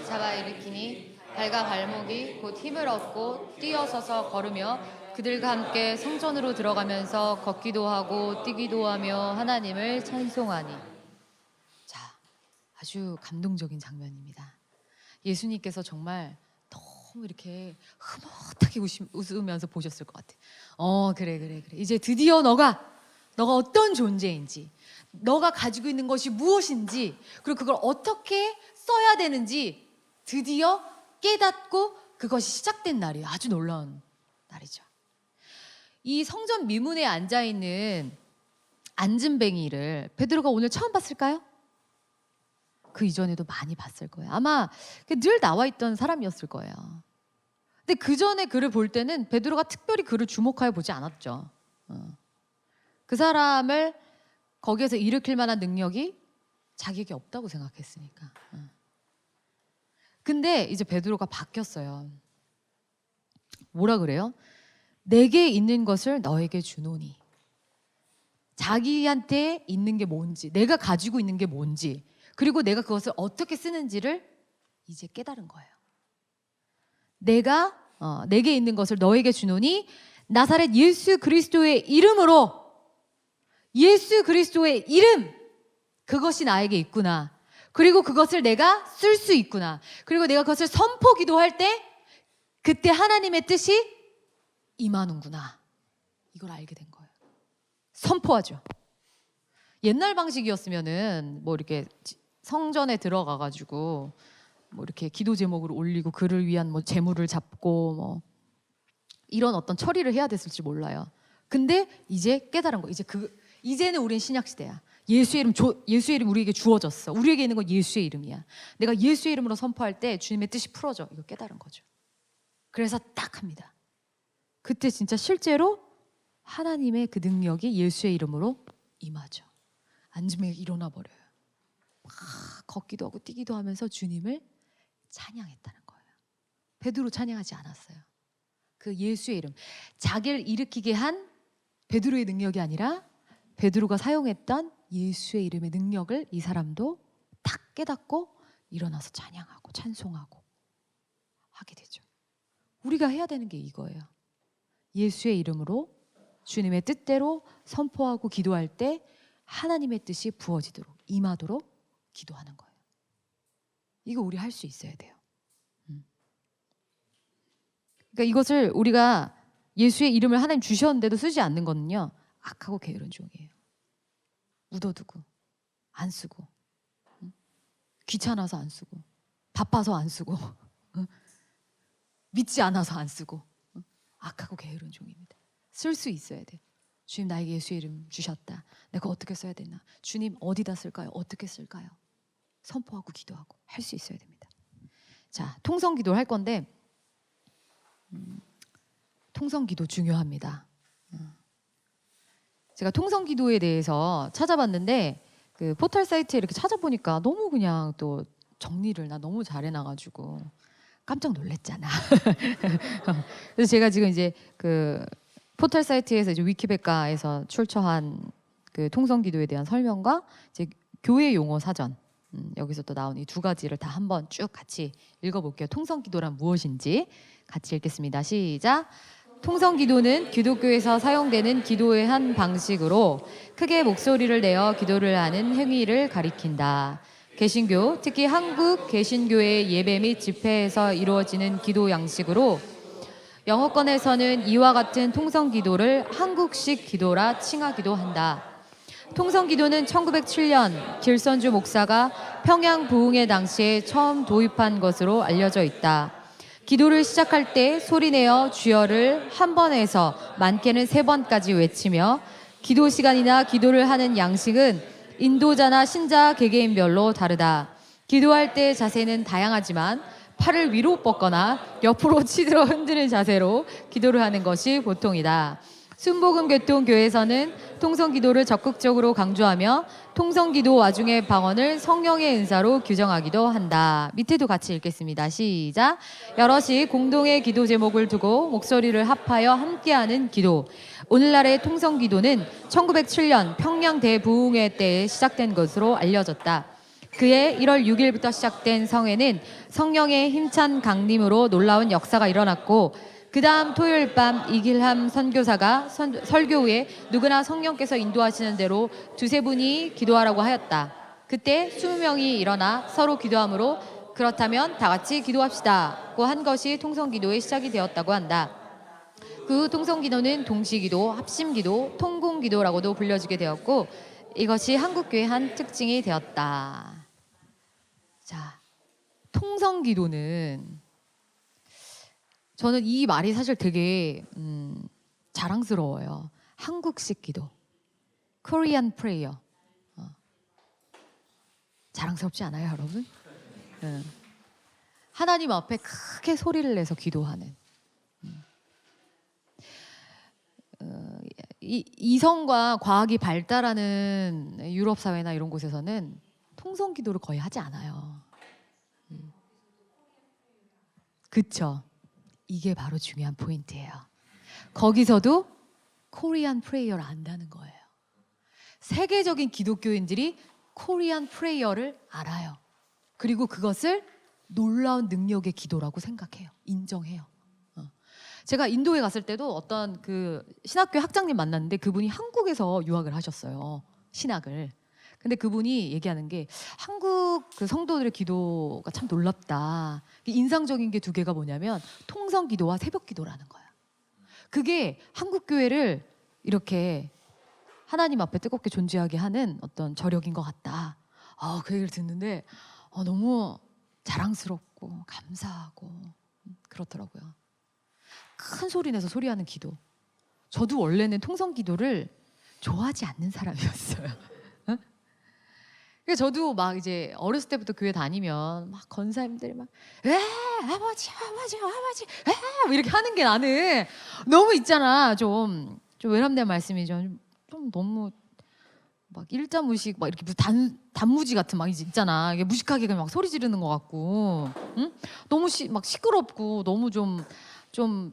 Speaker 1: 잡아 일으키니 발과 발목이 곧 힘을 얻고 뛰어서서 걸으며 그들과 함께 성전으로 들어가면서 걷기도 하고 뛰기도 하며 하나님을 찬송하니. 자, 아주 감동적인 장면입니다. 예수님께서 정말 너무 이렇게 흐뭇하게 웃으면서 보셨을 것 같아요. 그래. 이제 드디어 너가 어떤 존재인지, 너가 가지고 있는 것이 무엇인지, 그리고 그걸 어떻게 써야 되는지 드디어 깨닫고 그것이 시작된 날이에요. 아주 놀라운 날이죠. 이 성전 미문에 앉아있는 안진뱅이를 베드로가 오늘 처음 봤을까요? 그 이전에도 많이 봤을 거예요. 아마 늘 나와 있던 사람이었을 거예요. 근데 그 전에 그를 볼 때는 베드로가 특별히 그를 주목하여 보지 않았죠. 그 사람을 거기에서 일으킬 만한 능력이 자기에게 없다고 생각했으니까. 근데 이제 베드로가 바뀌었어요. 뭐라 그래요? 내게 있는 것을 너에게 주노니. 자기한테 있는 게 뭔지, 내가 가지고 있는 게 뭔지, 그리고 내가 그것을 어떻게 쓰는지를 이제 깨달은 거예요. 내게 있는 것을 너에게 주노니 나사렛 예수 그리스도의 이름으로, 예수 그리스도의 이름, 그것이 나에게 있구나. 그리고 그것을 내가 쓸 수 있구나. 그리고 내가 그것을 선포 기도할 때 그때 하나님의 뜻이 임하는구나. 이걸 알게 된 거예요. 선포하죠. 옛날 방식이었으면은 뭐 이렇게 성전에 들어가 가지고 뭐 이렇게 기도 제목을 올리고 그를 위한 뭐 제물을 잡고 뭐 이런 어떤 처리를 해야 됐을지 몰라요. 근데 이제 깨달은 거. 이제는 우린 신약 시대야. 예수의 이름 우리에게 주어졌어. 우리에게 있는 건 예수의 이름이야. 내가 예수의 이름으로 선포할 때 주님의 뜻이 풀어져. 이거 깨달은 거죠. 그래서 딱 합니다. 그때 진짜 실제로 하나님의 그 능력이 예수의 이름으로 임하죠. 앉으면 일어나 버려요. 막 걷기도 하고 뛰기도 하면서 주님을 찬양했다는 거예요. 베드로 찬양하지 않았어요. 그 예수의 이름, 자기를 일으키게 한 베드로의 능력이 아니라 베드로가 사용했던 예수의 이름의 능력을 이 사람도 딱 깨닫고 일어나서 찬양하고 찬송하고 하게 되죠. 우리가 해야 되는 게 이거예요. 예수의 이름으로 주님의 뜻대로 선포하고 기도할 때 하나님의 뜻이 부어지도록, 임하도록 기도하는 거예요. 이거 우리 할 수 있어야 돼요. 그러니까 이것을 우리가 예수의 이름을 하나님 주셨는데도 쓰지 않는 거는요, 악하고 게으른 종이에요. 묻어두고 안 쓰고, 귀찮아서 안 쓰고, 바빠서 안 쓰고, 믿지 않아서 안 쓰고, 악하고 게으른 종입니다. 쓸 수 있어야 돼. 주님, 나에게 예수의 이름 주셨다. 내가 어떻게 써야 되나? 주님, 어디다 쓸까요? 어떻게 쓸까요? 선포하고 기도하고 할 수 있어야 됩니다. 자, 통성기도를 할 건데 통성기도 중요합니다. 제가 통성기도에 대해서 찾아봤는데 그 포털 사이트에 이렇게 찾아보니까 너무 그냥 또 정리를 나 너무 잘해놔가지고 깜짝 놀랐잖아. 그래서 제가 지금 이제 그 포털 사이트에서 이제 위키백과에서 출처한 그 통성기도에 대한 설명과 이제 교회 용어 사전 여기서 또 나온 이 두 가지를 다 한번 쭉 같이 읽어볼게요. 통성기도란 무엇인지 같이 읽겠습니다. 시작. 통성기도는 기독교에서 사용되는 기도의 한 방식으로 크게 목소리를 내어 기도를 하는 행위를 가리킨다. 개신교, 특히 한국 개신교의 예배 및 집회에서 이루어지는 기도 양식으로 영어권에서는 이와 같은 통성기도를 한국식 기도라 칭하기도 한다. 통성기도는 1907년 길선주 목사가 평양 부흥회 당시에 처음 도입한 것으로 알려져 있다. 기도를 시작할 때 소리내어 주여를 한 번에서 많게는 3번까지 외치며 기도 시간이나 기도를 하는 양식은 인도자나 신자 개개인별로 다르다. 기도할 때 자세는 다양하지만 팔을 위로 뻗거나 옆으로 치들어 흔드는 자세로 기도를 하는 것이 보통이다. 순복음교통교회에서는 통성기도를 적극적으로 강조하며 통성기도 와중의 방언을 성령의 은사로 규정하기도 한다. 밑에도 같이 읽겠습니다. 시작. 여럿이 공동의 기도 제목을 두고 목소리를 합하여 함께하는 기도. 오늘날의 통성기도는 1907년 평양 대부흥회 때 시작된 것으로 알려졌다. 그해 1월 6일부터 시작된 성회는 성령의 힘찬 강림으로 놀라운 역사가 일어났고 그 다음 토요일 밤 이길함 선교사가 설교 후에 누구나 성령께서 인도하시는 대로 2-3분이 기도하라고 하였다. 그때 20명이 일어나 서로 기도하므로 그렇다면 다 같이 기도합시다고 한 것이 통성기도의 시작이 되었다고 한다. 그 후 통성기도는 동시기도, 합심기도, 통공기도라고도 불려지게 되었고 이것이 한국교회의 한 특징이 되었다. 자, 통성기도는 저는 이 말이 사실 되게 자랑스러워요. 한국식 기도, Korean prayer. 자랑스럽지 않아요, 여러분? 하나님 앞에 크게 소리를 내서 기도하는. 이성과 과학이 발달하는 유럽 사회나 이런 곳에서는 통성 기도를 거의 하지 않아요. 그쵸? 이게 바로 중요한 포인트예요. 거기서도 코리안 프레이어를 안다는 거예요. 세계적인 기독교인들이 코리안 프레이어를 알아요. 그리고 그것을 놀라운 능력의 기도라고 생각해요. 인정해요. 제가 인도에 갔을 때도 어떤 그 신학교 학장님 만났는데 그분이 한국에서 유학을 하셨어요. 신학을. 근데 그분이 얘기하는 게 한국 그 성도들의 기도가 참 놀랍다. 인상적인 게 2개가 뭐냐면 통성 기도와 새벽 기도라는 거야. 그게 한국 교회를 이렇게 하나님 앞에 뜨겁게 존재하게 하는 어떤 저력인 것 같다. 그 얘기를 듣는데 너무 자랑스럽고 감사하고 그렇더라고요. 큰 소리 내서 소리하는 기도. 저도 원래는 통성 기도를 좋아하지 않는 사람이었어요. 그래서 저도 막 이제 어렸을 때부터 교회 다니면 막 권사님들이 막 아버지 뭐 이렇게 하는 게 나는 너무 있잖아. 좀 외람된 말씀이 좀 너무 막 일자무식 막 이렇게 무슨 단무지 같은 막 있잖아. 이게 무식하게 그냥 막 소리 지르는 것 같고, 응? 너무 막 시끄럽고 너무 좀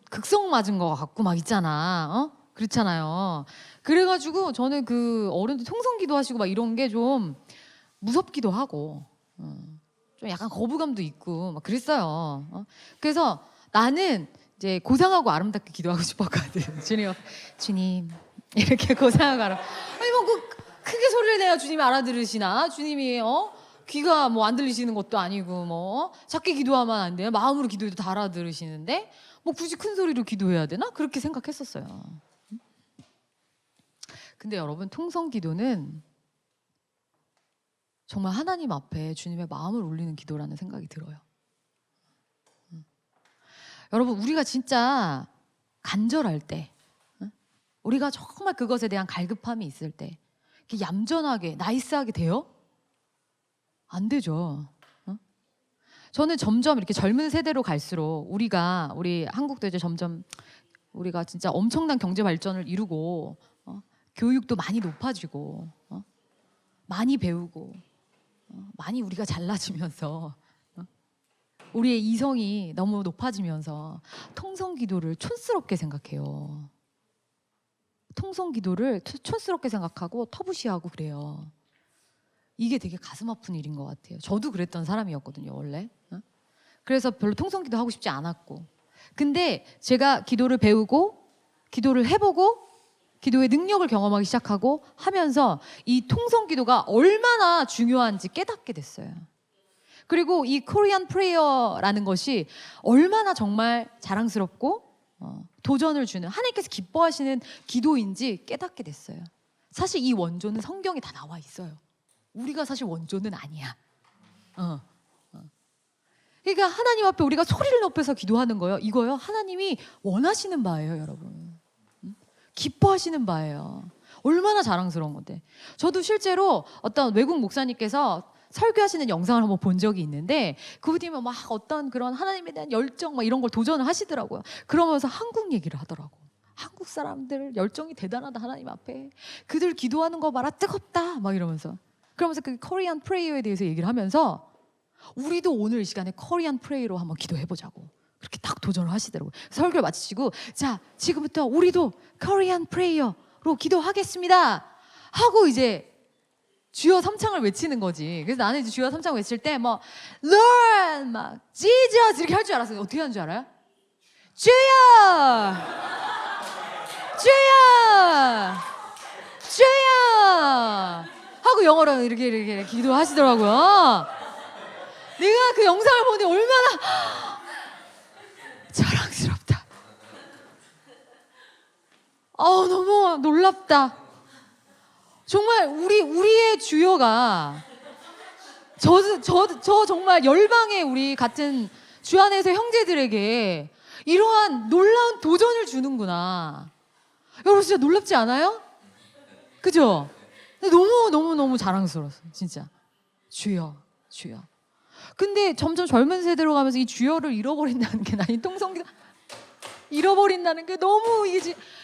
Speaker 1: 극성 맞은 것 같고 막 있잖아. 그렇잖아요. 그래가지고 저는 그 어른들 통성기도 하시고 막 이런 게 좀 무섭기도 하고 좀 약간 거부감도 있고 막 그랬어요. 그래서 나는 이제 고상하고 아름답게 기도하고 싶었거든. 주님 이렇게 고상하고 아니 뭐 크게 소리를 내야 주님이 알아들으시나? 주님이 귀가 뭐 안 들리시는 것도 아니고 뭐 작게 기도하면 안 돼요? 마음으로 기도해도 다 알아들으시는데 뭐 굳이 큰 소리로 기도해야 되나? 그렇게 생각했었어요. 근데 여러분 통성 기도는 정말 하나님 앞에 주님의 마음을 올리는 기도라는 생각이 들어요. 여러분 우리가 진짜 간절할 때 우리가 정말 그것에 대한 갈급함이 있을 때 이렇게 얌전하게 나이스하게 돼요? 안 되죠. 저는 점점 이렇게 젊은 세대로 갈수록 우리 한국도 이제 점점 우리가 진짜 엄청난 경제 발전을 이루고 교육도 많이 높아지고 많이 배우고 많이 우리가 잘나지면서 우리의 이성이 너무 높아지면서 통성기도를 촌스럽게 생각해요. 통성기도를 촌스럽게 생각하고 터부시하고 그래요. 이게 되게 가슴 아픈 일인 것 같아요. 저도 그랬던 사람이었거든요, 원래. 그래서 별로 통성기도 하고 싶지 않았고. 근데 제가 기도를 배우고 기도를 해보고 기도의 능력을 경험하기 시작하고 하면서 이 통성기도가 얼마나 중요한지 깨닫게 됐어요. 그리고 이 코리안 프레이어라는 것이 얼마나 정말 자랑스럽고 도전을 주는, 하나님께서 기뻐하시는 기도인지 깨닫게 됐어요. 사실 이 원조는 성경에 다 나와 있어요. 우리가 사실 원조는 아니야. 그러니까 하나님 앞에 우리가 소리를 높여서 기도하는 거예요. 이거요, 하나님이 원하시는 바예요, 여러분. 기뻐하시는 바예요. 얼마나 자랑스러운 건데. 저도 실제로 어떤 외국 목사님께서 설교하시는 영상을 한번 본 적이 있는데 그분이 막 어떤 그런 하나님에 대한 열정 막 이런 걸 도전을 하시더라고요. 그러면서 한국 얘기를 하더라고. 한국 사람들 열정이 대단하다, 하나님 앞에. 그들 기도하는 거 봐라, 뜨겁다 막 이러면서. 그러면서 그 코리안 프레이어에 대해서 얘기를 하면서 우리도 오늘 이 시간에 코리안 프레이로 한번 기도해보자고 그렇게 딱 도전을 하시더라고요. 설교를 마치시고 자, 지금부터 우리도 코리안 프레이어로 기도하겠습니다 하고 이제 주여 삼창을 외치는 거지. 그래서 나는 이제 주여 삼창 외칠 때 뭐 Lord 막 Jesus 이렇게 할 줄 알았어요. 어떻게 하는 줄 알아요? 주여 주여 주여 하고 영어로 이렇게 기도하시더라고요. 내가 그 영상을 보니 얼마나 자랑스럽다. 너무 놀랍다. 정말 우리의 주여가 저 정말 열방의 우리 같은 주 안에서 형제들에게 이러한 놀라운 도전을 주는구나. 여러분 진짜 놀랍지 않아요? 그죠? 너무 자랑스러웠어요, 진짜. 주여. 근데 점점 젊은 세대로 가면서 이 주여를 잃어버린다는 게, 이 통성기도 잃어버린다는 게 너무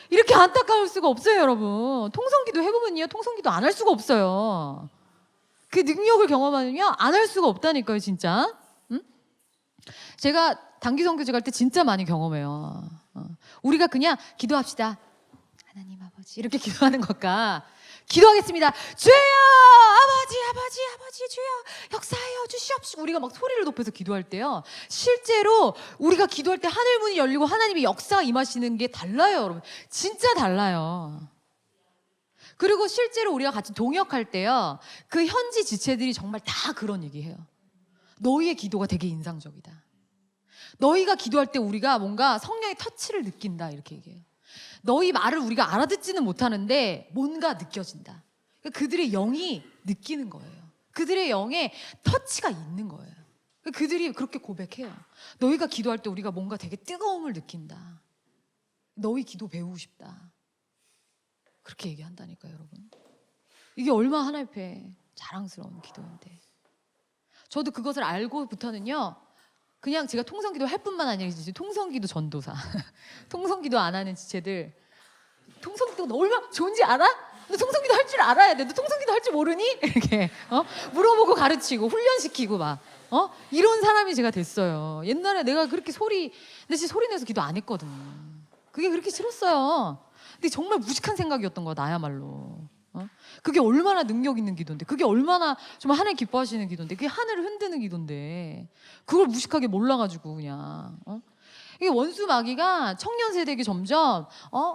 Speaker 1: 이렇게 안타까울 수가 없어요, 여러분. 통성기도 해보면요, 통성기도 안 할 수가 없어요. 그 능력을 경험하면요, 안 할 수가 없다니까요, 진짜. 응? 제가 단기 선교제 갈 때 진짜 많이 경험해요. 우리가 그냥 기도합시다. 하나님 아버지 이렇게 기도하는 것과 기도하겠습니다. 주여 아버지 주여 역사하여 주시옵시고 우리가 막 소리를 높여서 기도할 때요, 실제로 우리가 기도할 때 하늘 문이 열리고 하나님의 역사가 임하시는 게 달라요, 여러분. 진짜 달라요. 그리고 실제로 우리가 같이 동역할 때요, 그 현지 지체들이 정말 다 그런 얘기해요. 너희의 기도가 되게 인상적이다. 너희가 기도할 때 우리가 뭔가 성령의 터치를 느낀다, 이렇게 얘기해요. 너희 말을 우리가 알아듣지는 못하는데 뭔가 느껴진다. 그들의 영이 느끼는 거예요. 그들의 영에 터치가 있는 거예요. 그들이 그렇게 고백해요. 너희가 기도할 때 우리가 뭔가 되게 뜨거움을 느낀다. 너희 기도 배우고 싶다. 그렇게 얘기한다니까요, 여러분. 이게 얼마나 하나님 앞에 자랑스러운 기도인데. 저도 그것을 알고부터는요, 그냥 제가 통성기도 할 뿐만 아니라 이제 통성기도 전도사, 통성기도 안 하는 지체들, 통성기도가 얼마나 좋은지 알아? 너 통성기도 할 줄 알아야 돼. 너 통성기도 할 줄 모르니? 이렇게 물어보고 가르치고 훈련시키고 막 이런 사람이 제가 됐어요. 옛날에 내가 그렇게 근데 소리 내서 기도 안 했거든. 그게 그렇게 싫었어요. 근데 정말 무식한 생각이었던 거야, 나야말로. 그게 얼마나 능력 있는 기도인데, 그게 얼마나 정말 하나님 기뻐하시는 기도인데, 그게 하늘을 흔드는 기도인데 그걸 무식하게 몰라가지고 그냥 이게 원수 마귀가 청년 세대에게 점점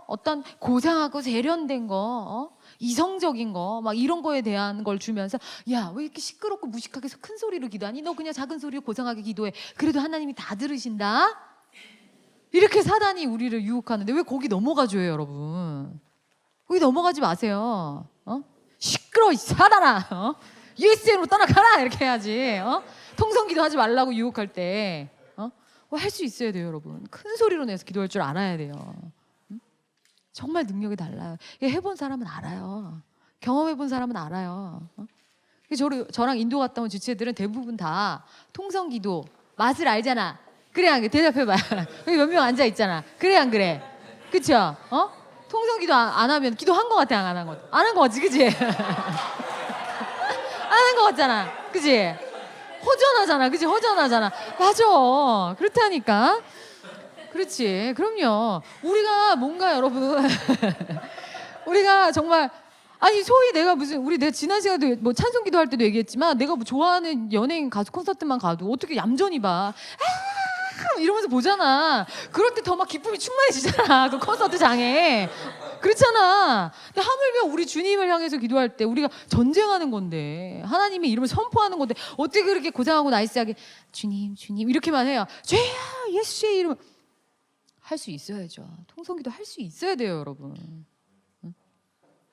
Speaker 1: 어떤 고상하고 세련된 거, 이성적인 거 막 이런 거에 대한 걸 주면서, 야, 왜 이렇게 시끄럽고 무식하게 큰 소리로 기도하니? 너 그냥 작은 소리로 고상하게 기도해. 그래도 하나님이 다 들으신다. 이렇게 사단이 우리를 유혹하는데 왜 거기 넘어가줘요, 여러분? 거기 넘어가지 마세요. 시끄러워, 이 사단아. USN으로 떠나가라 이렇게 해야지. 통성기도 하지 말라고 유혹할 때 할 수 있어야 돼요, 여러분. 큰 소리로 내서 기도할 줄 알아야 돼요. 정말 능력이 달라요. 해본 사람은 알아요. 경험해본 사람은 알아요. 저랑 인도 갔다 온 지체들은 대부분 다 통성기도 맛을 알잖아. 그래 안 그래? 대답해봐. 여기 몇 명 앉아 있잖아. 그래 안 그래? 그쵸? 통성기도 안 하면 기도한 거 같아, 안 한 거? 안 한 거 같지, 그치? 안 한 거 같잖아, 그치? 허전하잖아, 그치? 허전하잖아. 맞아. 그렇다니까. 그렇지. 그럼요. 우리가 뭔가 여러분, 우리가 정말 아니 소위 내가 무슨 내가 지난 시간에도 뭐 찬송기도 할 때도 얘기했지만 내가 뭐 좋아하는 연예인 가수 콘서트만 가도 어떻게 얌전히 봐. 이러면서 보잖아. 그럴 때 더 막 기쁨이 충만해지잖아. 그 콘서트 장에. 그렇잖아. 근데 하물며 우리 주님을 향해서 기도할 때 우리가 전쟁하는 건데 하나님의 이름을 선포하는 건데 어떻게 그렇게 고상하고 나이스하게 주님 주님 이렇게만 해요. 죄야 예수의 이름 할 수 있어야죠. 통성기도 할 수 있어야 돼요, 여러분. 응?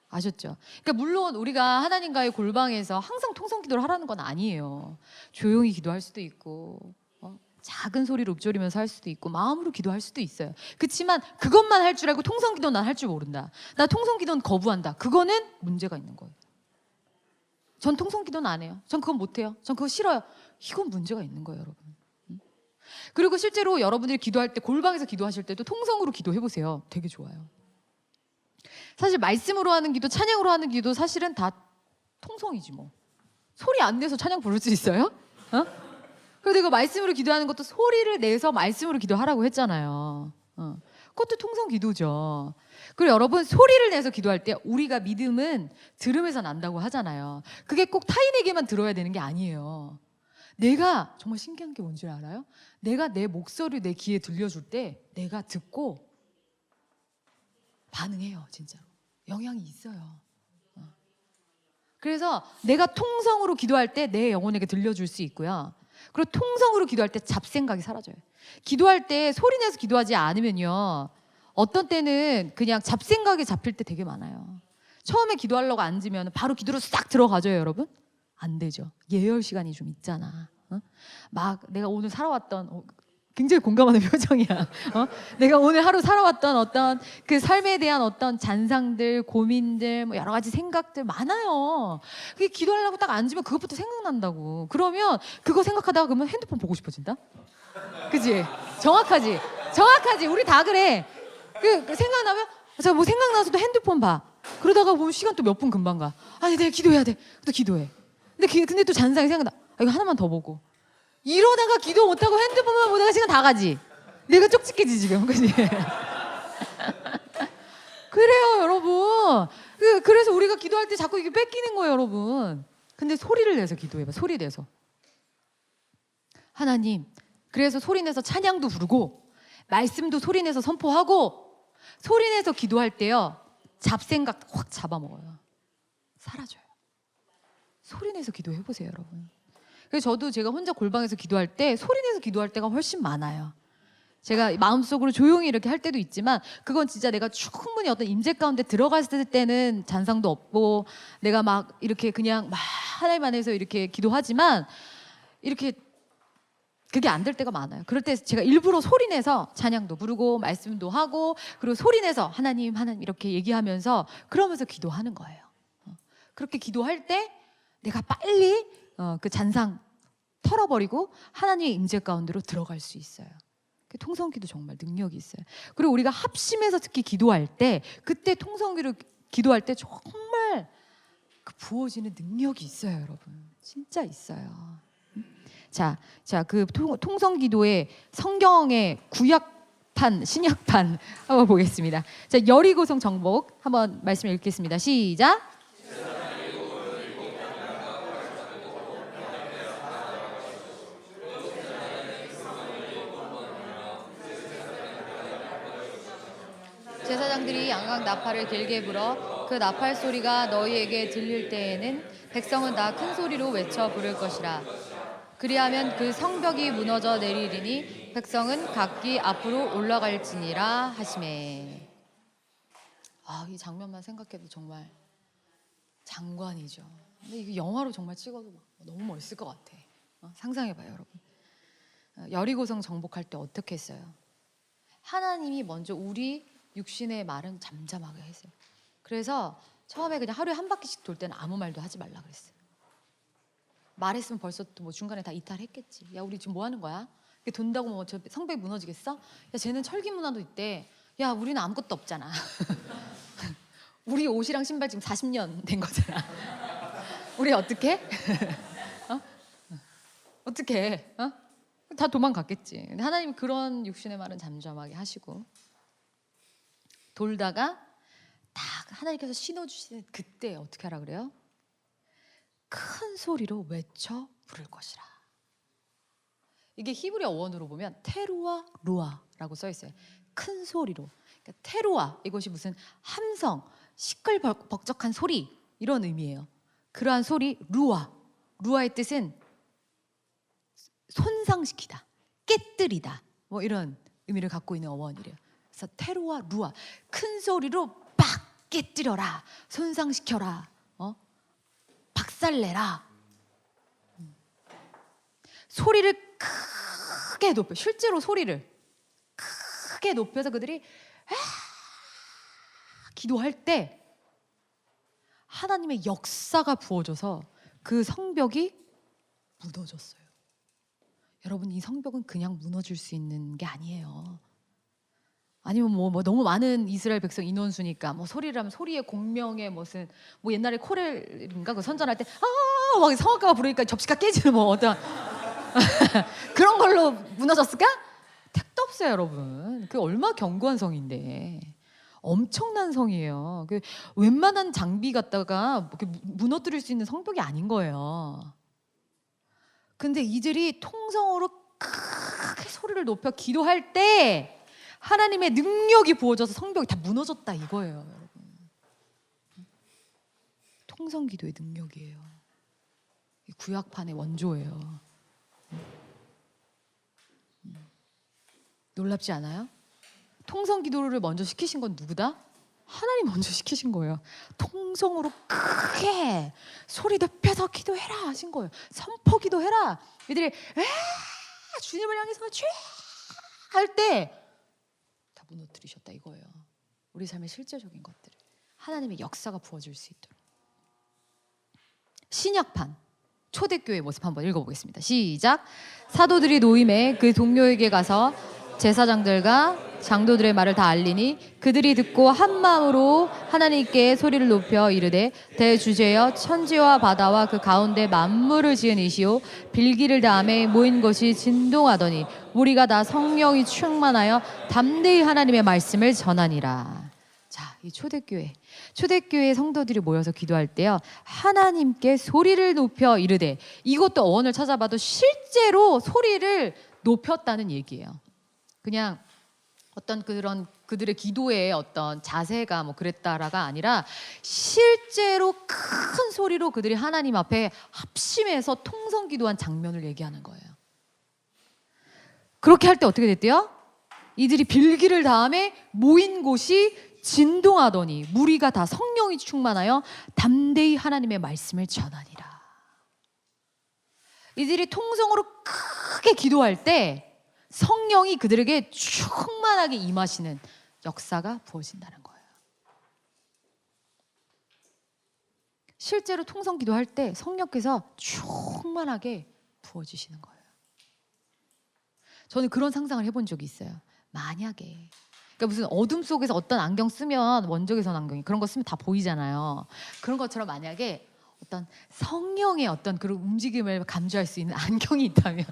Speaker 1: 아셨죠? 그러니까 물론 우리가 하나님과의 골방에서 항상 통성기도를 하라는 건 아니에요. 조용히 기도할 수도 있고 작은 소리로 읊조리면서 할 수도 있고 마음으로 기도할 수도 있어요. 그렇지만 그것만 할 줄 알고 통성기도는 난 할 줄 모른다. 나 통성기도는 거부한다. 그거는 문제가 있는 거예요. 전 통성기도는 안 해요. 전 그건 못해요. 전 그거 싫어요. 이건 문제가 있는 거예요, 여러분. 그리고 실제로 여러분들이 기도할 때 골방에서 기도하실 때도 통성으로 기도해보세요. 되게 좋아요. 사실 말씀으로 하는 기도, 찬양으로 하는 기도 사실은 다 통성이지 뭐. 소리 안 내서 찬양 부를 수 있어요? 그리고 내가 말씀으로 기도하는 것도 소리를 내서 말씀으로 기도하라고 했잖아요. 그것도 통성 기도죠. 그리고 여러분 소리를 내서 기도할 때 우리가 믿음은 들음에서 난다고 하잖아요. 그게 꼭 타인에게만 들어야 되는 게 아니에요. 내가 정말 신기한 게 뭔지 알아요? 내가 내 목소리를 내 귀에 들려줄 때 내가 듣고 반응해요. 진짜로. 영향이 있어요. 그래서 내가 통성으로 기도할 때 내 영혼에게 들려줄 수 있고요. 그리고 통성으로 기도할 때 잡생각이 사라져요. 기도할 때 소리 내서 기도하지 않으면요. 어떤 때는 그냥 잡생각이 잡힐 때 되게 많아요. 처음에 기도하려고 앉으면 바로 기도로 싹 들어가죠, 여러분? 안 되죠. 예열 시간이 좀 있잖아. 막 내가 오늘 살아왔던 굉장히 공감하는 표정이야. 내가 오늘 하루 살아왔던 어떤 그 삶에 대한 어떤 잔상들, 고민들, 뭐 여러 가지 생각들 많아요. 그게 기도하려고 딱 앉으면 그것부터 생각난다고. 그러면 그거 생각하다가 그러면 핸드폰 보고 싶어진다. 그지? 정확하지? 정확하지? 우리 다 그래. 그 생각나면 자 뭐 생각나서도 핸드폰 봐. 그러다가 보면 시간 또 몇 분 금방 가. 아니 내가 기도해야 돼. 또 기도해. 근데 또 잔상이 생각나. 이거 하나만 더 보고. 이러다가 기도 못하고 핸드폰만 보다가 시간 다 가지. 내가 쪽집게지 지금. 그지? 그래요 여러분. 그래서 우리가 기도할 때 자꾸 이게 뺏기는 거예요 여러분. 근데 소리를 내서 기도해봐. 소리 내서. 하나님 그래서 소리 내서 찬양도 부르고 말씀도 소리 내서 선포하고 소리 내서 기도할 때요 잡생각 확 잡아먹어요. 사라져요. 소리 내서 기도해보세요 여러분. 그래서 저도 제가 혼자 골방에서 기도할 때 소리 내서 기도할 때가 훨씬 많아요. 제가 마음속으로 조용히 이렇게 할 때도 있지만 그건 진짜 내가 충분히 어떤 임재 가운데 들어갔을 때는 잔상도 없고 내가 막 이렇게 그냥 막 하나님 안에서 이렇게 기도하지만 이렇게 그게 안 될 때가 많아요. 그럴 때 제가 일부러 소리 내서 찬양도 부르고 말씀도 하고 그리고 소리 내서 하나님 하나님 이렇게 얘기하면서 그러면서 기도하는 거예요. 그렇게 기도할 때 내가 빨리 그 잔상 털어버리고 하나님의 임재 가운데로 들어갈 수 있어요. 통성기도 정말 능력이 있어요. 그리고 우리가 합심해서 특히 기도할 때 그때 통성기로 기도할 때 정말 그 부어지는 능력이 있어요, 여러분. 진짜 있어요. 자, 그 통성기도의 성경의 구약판, 신약판 한번 보겠습니다. 자, 여리고성 정복 한번 말씀 읽겠습니다. 시작. 제사장들이 양각 나팔을 길게 불어 그 나팔 소리가 너희에게 들릴 때에는 백성은 다 큰 소리로 외쳐 부를 것이라. 그리하면 그 성벽이 무너져 내리리니 백성은 각기 앞으로 올라갈지니라 하시매. 이 장면만 생각해도 정말 장관이죠. 근데 이게 영화로 정말 찍어도 너무 멋있을 것 같아. 상상해봐요, 여러분. 여리고성 정복할 때 어떻게 했어요? 하나님이 먼저 우리 육신의 말은 잠잠하게 했어요. 그래서 처음에 그냥 하루에 한 바퀴씩 돌 때는 아무 말도 하지 말라 그랬어요. 말했으면 벌써 또 뭐 중간에 다 이탈했겠지. 야 우리 지금 뭐 하는 거야? 이게 돈다고 뭐 저 성벽이 무너지겠어? 야 쟤는 철기 문화도 있대. 야 우리는 아무것도 없잖아. 우리 옷이랑 신발 지금 40년 된 거잖아. 우리 어떻게? 어? 어떻게? 어? 다 도망갔겠지. 근데 하나님 그런 육신의 말은 잠잠하게 하시고 돌다가 딱 하나님께서 신호 주시는 그때 어떻게 하라 그래요? 큰 소리로 외쳐 부를 것이라. 이게 히브리어 원어로 보면 테루아 루아라고 써 있어요. 큰 소리로. 그러니까 테루아 이것이 무슨 함성, 시끌벅적한 소리 이런 의미예요. 그러한 소리 루아의 뜻은 손상시키다, 깨뜨리다 뭐 이런 의미를 갖고 있는 어원이래요. 그래서 테루아 루아 큰 소리로 빡 깨뜨려라, 손상시켜라, 박살내라. 소리를 크게 높여, 실제로 소리를 크게 높여서 그들이 기도할 때 하나님의 역사가 부어져서 그 성벽이 무너졌어요. 여러분 이 성벽은 그냥 무너질 수 있는 게 아니에요. 아니면 뭐 너무 많은 이스라엘 백성 인원수니까 뭐 소리라면 소리의 공명의 무슨 뭐 옛날에 코렐인가 그 선전할 때 막 성악가가 부르니까 접시가 깨지는 뭐 어떤 그런 걸로 무너졌을까? 택도 없어요, 여러분. 그 얼마나 견고한 성인데 엄청난 성이에요. 그 웬만한 장비 갖다가 이렇게 무너뜨릴 수 있는 성벽이 아닌 거예요. 근데 이들이 통성으로 크게 소리를 높여 기도할 때 하나님의 능력이 부어져서 성벽이 다 무너졌다 이거예요, 여러분. 통성 기도의 능력이에요. 구약판의 원조예요. 놀랍지 않아요? 통성 기도를 먼저 시키신 건 누구다? 하나님 먼저 시키신 거예요. 통성으로 크게 소리 높여서 기도해라 하신 거예요. 선포 기도해라. 이들이 주님을 향해서 할 때 다 무너뜨리셨다 이거예요. 우리 삶의 실제적인 것들을 하나님의 역사가 부어질 수 있도록. 신약판 초대교회 모습 한번 읽어보겠습니다. 시작. 사도들이 노임에 그 동료에게 가서 제사장들과 장도들의 말을 다 알리니 그들이 듣고 한 마음으로 하나님께 소리를 높여 이르되 대주제여 천지와 바다와 그 가운데 만물을 지은 이시오 빌기를 다음에 모인 것이 진동하더니 우리가 다 성령이 충만하여 담대히 하나님의 말씀을 전하니라. 자, 이 초대교회 성도들이 모여서 기도할 때요 하나님께 소리를 높여 이르되 이것도 어원을 찾아봐도 실제로 소리를 높였다는 얘기예요. 그냥 어떤 그런 그들의 기도의 어떤 자세가 뭐 그랬다라가 아니라 실제로 큰 소리로 그들이 하나님 앞에 합심해서 통성 기도한 장면을 얘기하는 거예요. 그렇게 할 때 어떻게 됐대요? 이들이 빌기를 다음에 모인 곳이 진동하더니 무리가 다 성령이 충만하여 담대히 하나님의 말씀을 전하니라. 이들이 통성으로 크게 기도할 때 성령이 그들에게 충만하게 임하시는 역사가 부어진다는 거예요. 실제로 통성 기도할 때 성령께서 충만하게 부어지시는 거예요. 저는 그런 상상을 해본 적이 있어요. 만약에 그러니까 무슨 어둠 속에서 어떤 안경 쓰면 원적외선 안경이 그런 거 쓰면 다 보이잖아요. 그런 것처럼 만약에 어떤 성령의 어떤 그런 움직임을 감지할 수 있는 안경이 있다면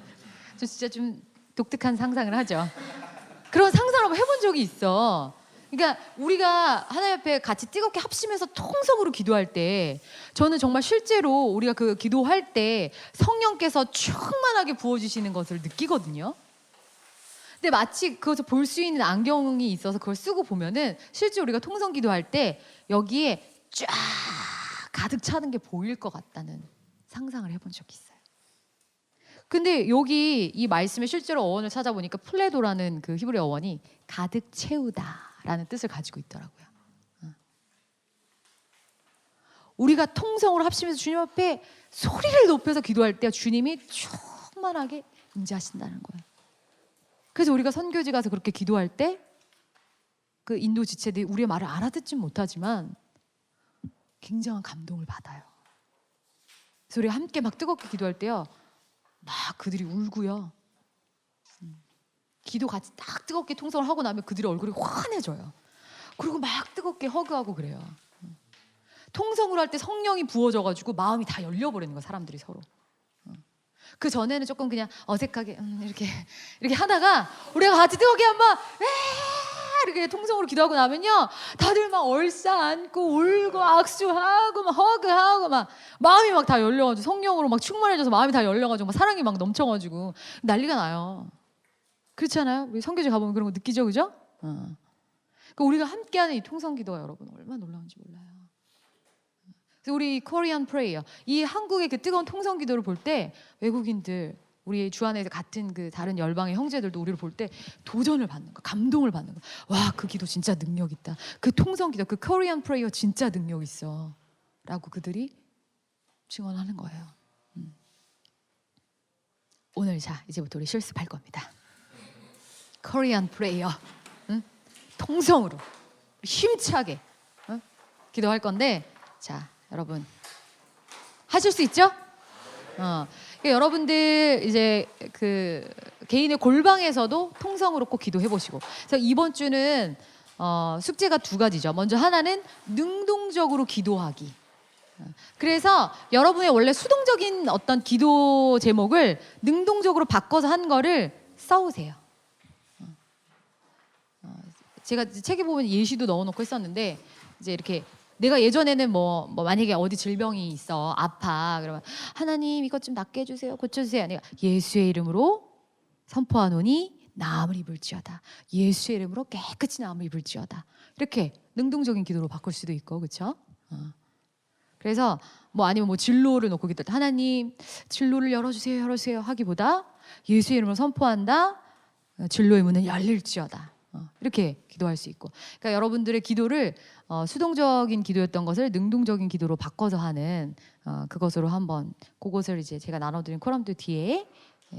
Speaker 1: 저 진짜 좀 독특한 상상을 하죠. 그런 상상을 한번 해본 적이 있어. 그러니까 우리가 하나님 앞에 같이 뜨겁게 합심해서 통성으로 기도할 때 저는 정말 실제로 우리가 그 기도할 때 성령께서 충만하게 부어주시는 것을 느끼거든요. 근데 마치 그것을 볼 수 있는 안경이 있어서 그걸 쓰고 보면은 실제 우리가 통성 기도할 때 여기에 쫙 가득 차는 게 보일 것 같다는 상상을 해본 적이 있어요. 근데 여기 이 말씀의 실제로 어원을 찾아보니까 플레도라는 그 히브리 어원이 가득 채우다라는 뜻을 가지고 있더라고요. 우리가 통성으로 합심해서 주님 앞에 소리를 높여서 기도할 때 주님이 충만하게 임재하신다는 거예요. 그래서 우리가 선교지 가서 그렇게 기도할 때 그 인도 지체들이 우리의 말을 알아듣진 못하지만 굉장한 감동을 받아요. 그래서 우리 함께 막 뜨겁게 기도할 때요, 막 그들이 울고요. 기도 같이 딱 뜨겁게 통성을 하고 나면 그들의 얼굴이 환해져요. 그리고 막 뜨겁게 허그하고 그래요. 통성으로 할 때 성령이 부어져가지고 마음이 다 열려버리는 거야, 사람들이 서로. 그 전에는 조금 그냥 어색하게 이렇게 하다가 우리가 같이 뜨겁게 한번 이렇게 통성으로 기도하고 나면요, 다들 막 얼싸 안고 울고 악수하고 막 허그하고 막 마음이 막 다 열려가지고 성령으로 막 충만해져서 마음이 다 열려가지고 막 사랑이 막 넘쳐가지고 난리가 나요. 그렇지 않아요? 우리 선교지 가보면 그런 거 느끼죠, 그죠? 그러니까 우리가 함께하는 이 통성기도가 여러분 얼마나 놀라운지 몰라요. 그래서 우리 코리안 프레이어, 이 한국의 그 뜨거운 통성기도를 볼 때 외국인들, 우리 주 안에 같은 그 다른 열방의 형제들도 우리를 볼 때 도전을 받는 거, 감동을 받는 거. 와, 그 기도 진짜 능력 있다. 그 통성기도, 그 코리안 프레이어 진짜 능력 있어. 라고 그들이 증언하는 거예요. 오늘 자, 이제부터 우리 실습할 겁니다. 코리안 프레이어, 통성으로 힘차게 기도할 건데, 자, 여러분 하실 수 있죠? 그러니까 여러분들 이제 그 개인의 골방에서도 통성으로 꼭 기도해 보시고. 그래서 이번 주는 숙제가 두 가지죠. 먼저 하나는 능동적으로 기도하기. 그래서 여러분의 원래 수동적인 어떤 기도 제목을 능동적으로 바꿔서 한 거를 써오세요. 제가 책에 보면 예시도 넣어놓고 했었는데, 이제 이렇게 내가 예전에는 뭐 만약에 어디 질병이 있어, 아파, 그러면 하나님 이것 좀 낫게 해주세요, 고쳐주세요. 내가 예수의 이름으로 선포하노니 나음을 입을지어다. 예수의 이름으로 깨끗이 나음을 입을지어다. 이렇게 능동적인 기도로 바꿀 수도 있고, 그렇죠? 그래서 뭐 아니면 뭐 진로를 놓고 기도할 때 하나님 진로를 열어주세요, 열어주세요 하기보다 예수의 이름으로 선포한다. 진로의 문은 열릴지어다. 이렇게 기도할 수 있고. 그러니까 여러분들의 기도를 수동적인 기도였던 것을 능동적인 기도로 바꿔서 하는 그것으로 한번, 그것을 이제 제가 나눠드린 콜럼들 뒤에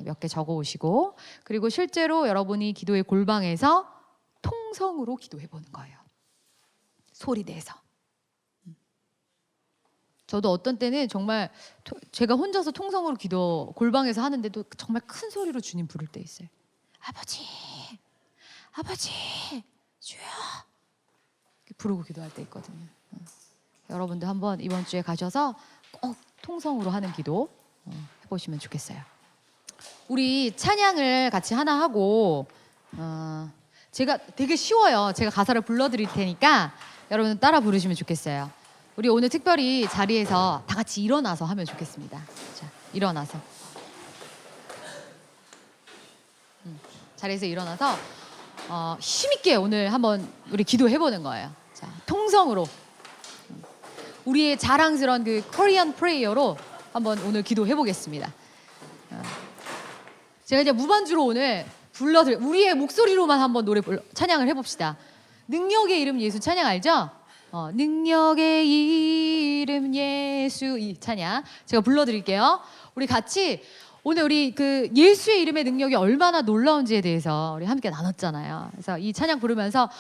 Speaker 1: 몇 개 적어 오시고, 그리고 실제로 여러분이 기도의 골방에서 통성으로 기도해 보는 거예요. 소리 내서. 저도 어떤 때는 정말 제가 혼자서 통성으로 기도 골방에서 하는데도 정말 큰 소리로 주님 부를 때 있어요. 아버지, 아버지, 주여, 부르고 기도할 때 있거든요. 여러분들 한번 이번 주에 가셔서 꼭 통성으로 하는 기도 해보시면 좋겠어요. 우리 찬양을 같이 하나 하고, 제가 되게 쉬워요. 제가 가사를 불러드릴 테니까 여러분 따라 부르시면 좋겠어요. 우리 오늘 특별히 자리에서 다 같이 일어나서 하면 좋겠습니다. 자, 일어나서. 자리에서 일어나서 힘있게 오늘 한번 우리 기도해보는 거예요. 자, 통성으로. 우리의 자랑스러운 그 코리안 프레이어로 한번 오늘 기도해보겠습니다. 제가 이제 무반주로 오늘 우리의 목소리로만 한번 찬양을 해봅시다. 능력의 이름 예수 찬양 알죠? 능력의 이름 예수, 이 찬양 제가 불러드릴게요. 우리 같이 오늘 우리 그 예수의 이름의 능력이 얼마나 놀라운지에 대해서 우리 함께 나눴잖아요. 그래서 이 찬양 부르면서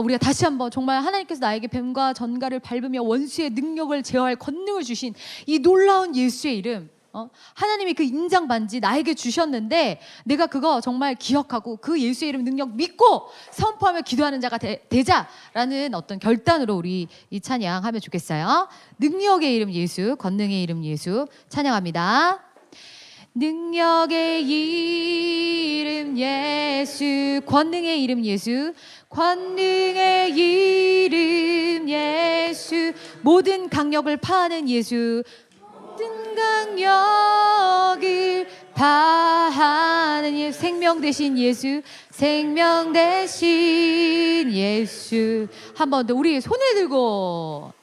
Speaker 1: 우리가 다시 한번 정말 하나님께서 나에게 뱀과 전갈을 밟으며 원수의 능력을 제어할 권능을 주신 이 놀라운 예수의 이름, 하나님이 그 인장 반지 나에게 주셨는데 내가 그거 정말 기억하고 그 예수의 이름 능력 믿고 선포하며 기도하는 자가 되자라는 어떤 결단으로 우리 이 찬양 하면 좋겠어요. 능력의 이름 예수, 권능의 이름 예수 찬양합니다. 능력의 이름 예수, 권능의 이름 예수, 권능의 이름 예수, 모든 강력을 파하는 예수, 모든 강력을 파하는 예수, 생명 되신 예수, 생명 되신 예수. 한 번 더 우리 손을 들고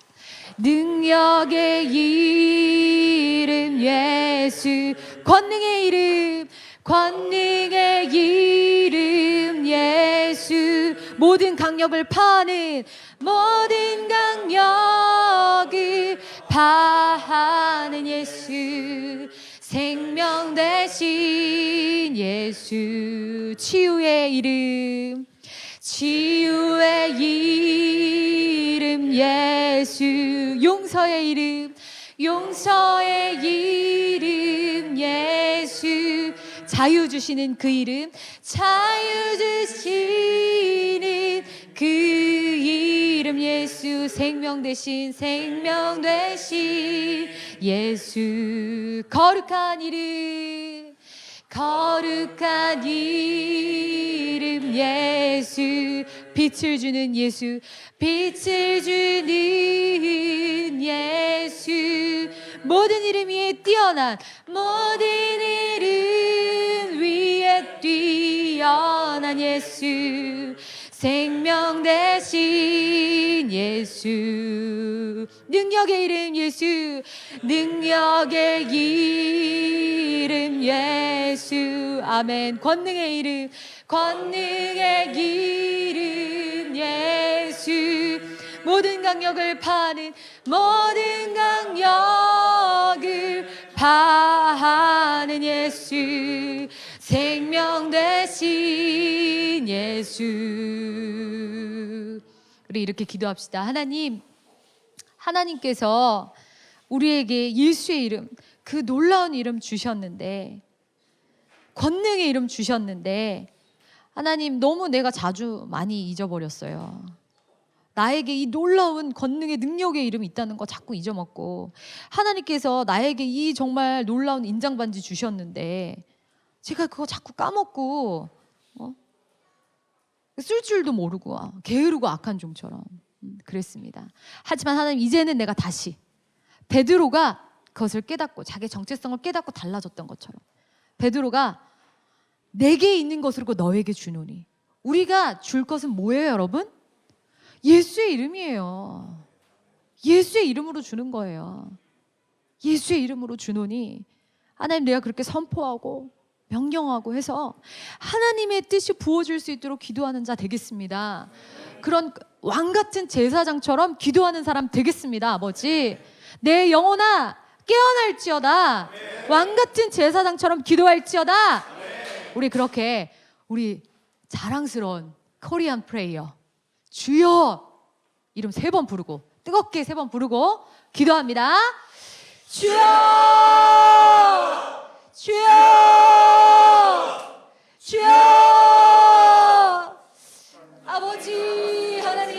Speaker 1: 능력의 이름 예수, 권능의 이름, 권능의 이름 예수, 모든 강력을 파하는, 모든 강력을 파하는 예수, 생명 되신 예수, 치유의 이름, 치유의 이름 예수, 용서의 이름, 용서의 이름 예수, 자유 주시는 그 이름, 자유 주시는 그 이름 예수, 생명 대신 생명 대신 예수, 거룩한 이름, 거룩한 이름 예수, 빛을 주는 예수, 빛을 주는 예수, 모든 이름 위에 뛰어난, 모든 이름 위에 뛰어난 예수, 생명 대신 예수, 능력의 이름 예수, 능력의 이름 예수, 아멘. 권능의 이름, 권능의 이름 예수, 모든 강력을 파는, 모든 강력을 파하는 예수, 생명 대신 예수. 우리 이렇게 기도합시다. 하나님, 하나님께서 우리에게 예수의 이름, 그 놀라운 이름 주셨는데, 권능의 이름 주셨는데, 하나님, 너무 내가 자주 많이 잊어버렸어요. 나에게 이 놀라운 권능의 능력의 이름이 있다는 거 자꾸 잊어먹고, 하나님께서 나에게 이 정말 놀라운 인장반지 주셨는데 제가 그거 자꾸 까먹고 쓸 줄도 모르고 게으르고 악한 종처럼 그랬습니다. 하지만 하나님, 이제는 내가 다시 베드로가 그것을 깨닫고 자기의 정체성을 깨닫고 달라졌던 것처럼, 베드로가 내게 있는 것으로 너에게 주노니, 우리가 줄 것은 뭐예요 여러분? 예수의 이름이에요. 예수의 이름으로 주는 거예요. 예수의 이름으로 주노니, 하나님, 내가 그렇게 선포하고 명령하고 해서 하나님의 뜻이 부어질 수 있도록 기도하는 자 되겠습니다. 그런 왕같은 제사장처럼 기도하는 사람 되겠습니다. 아버지, 내 영혼아 깨어날지어다. 왕같은 제사장처럼 기도할지어다. 우리 그렇게 우리 자랑스러운 코리안 프레이어, 주여 이름 3번 부르고, 뜨겁게 3번 부르고 기도합니다. 주여, 주여, 주여. 아버지 하나님,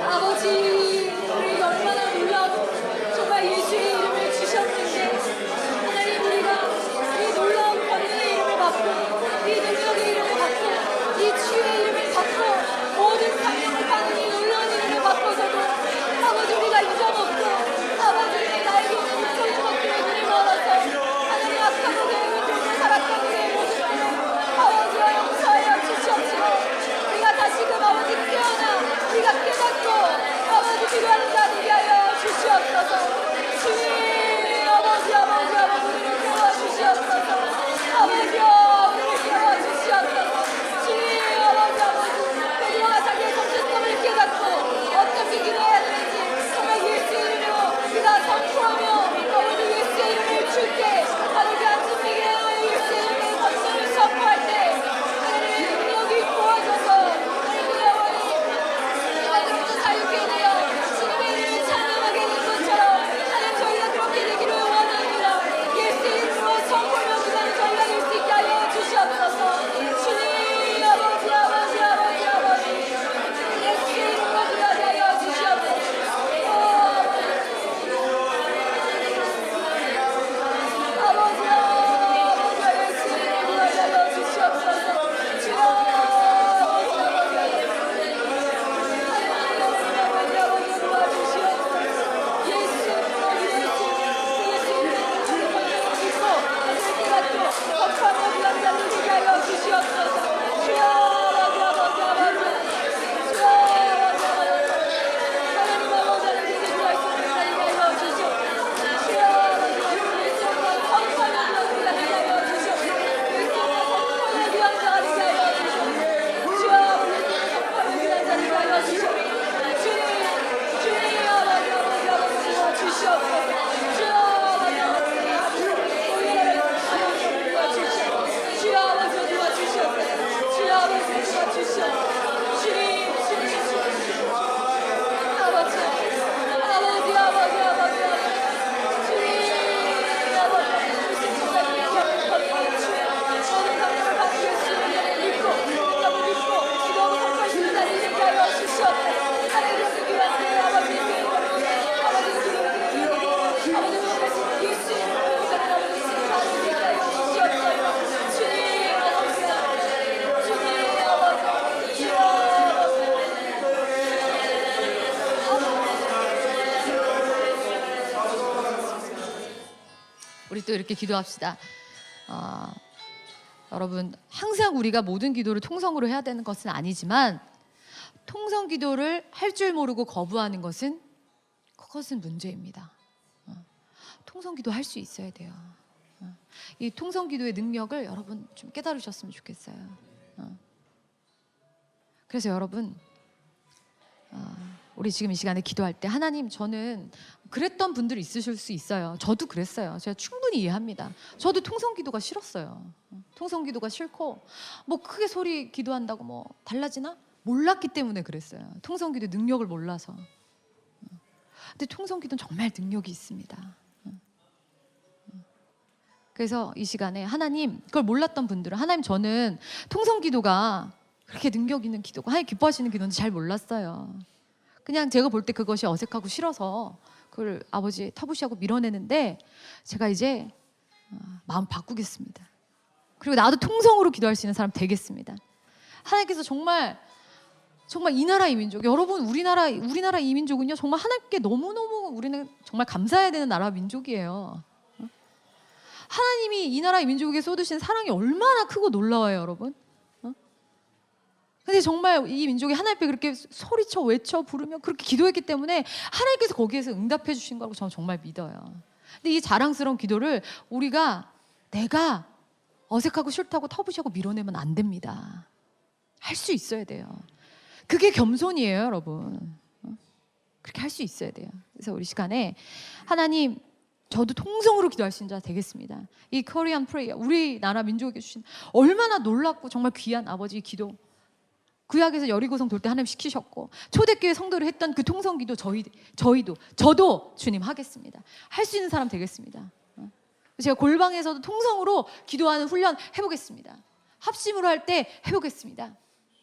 Speaker 1: 아버지, 우리 얼마나 놀라운 정말 예수의 이름을 주셨는데, 하나님, 우리가 이 놀라운 권능의 이름을 받고, 이 능력의 이름을 받고, 이 주의 이름을 받고, 모든 상명을 받는 이 놀라운 이름을 받고서도 아버지, 우리가 잊어먹고, 아버지, 나에게 용서를 받기에 눈을 멀어서 하나님 악하고 계획을 쫓아 살았던 우리의 모습들을 아버지와 용서하여 주시옵시고, 우리가 다시금 아버지 깨어나 우리가 깨닫고 아버지 우리 또 이렇게 기도합시다. 여러분, 항상 우리가 모든 기도를 통성으로 해야 되는 것은 아니지만 통성 기도를 할 줄 모르고 거부하는 것은 그것은 문제입니다. 통성 기도 할 수 있어야 돼요. 이 통성 기도의 능력을 여러분 좀 깨달으셨으면 좋겠어요. 그래서 여러분, 우리 지금 이 시간에 기도할 때 하나님, 저는 그랬던 분들이 있으실 수 있어요. 저도 그랬어요. 제가 충분히 이해합니다. 저도 통성 기도가 싫었어요. 통성 기도가 싫고 뭐 크게 소리 기도한다고 뭐 달라지나? 몰랐기 때문에 그랬어요. 통성 기도의 능력을 몰라서. 근데 통성 기도는 정말 능력이 있습니다. 그래서 이 시간에 하나님, 그걸 몰랐던 분들은 하나님, 저는 통성 기도가 그렇게 능력 있는 기도가 하나님 기뻐하시는 기도인지 잘 몰랐어요. 그냥 제가 볼 때 그것이 어색하고 싫어서 그걸 아버지 터부시하고 밀어내는데 제가 이제 마음 바꾸겠습니다. 그리고 나도 통성으로 기도할 수 있는 사람 되겠습니다. 하나님께서 정말 이 나라 이 민족, 여러분, 우리나라 이 민족은요 정말 하나님께 너무너무 우리는 정말 감사해야 되는 나라 민족이에요. 하나님이 이 나라 이 민족에게 쏟으신 사랑이 얼마나 크고 놀라워요, 여러분. 근데 정말 이 민족이 하나님 앞에 그렇게 소리쳐 외쳐 부르며 그렇게 기도했기 때문에 하나님께서 거기에서 응답해 주신 거라고 저는 정말 믿어요. 근데 이 자랑스러운 기도를 내가 어색하고 싫다고 터부시하고 밀어내면 안 됩니다. 할 수 있어야 돼요. 그게 겸손이에요, 여러분. 그렇게 할 수 있어야 돼요. 그래서 우리 시간에 하나님, 저도 통성으로 기도할 수 있는 자 되겠습니다. 이 코리안 프레이어, 우리나라 민족에게 주신 얼마나 놀랍고 정말 귀한 아버지 기도, 구약에서 여리고성 돌 때 하나님 시키셨고 초대교회 성도를 했던 그 통성 기도 저도 주님 하겠습니다. 할 수 있는 사람 되겠습니다. 제가 골방에서도 통성으로 기도하는 훈련 해보겠습니다. 합심으로 할 때 해보겠습니다.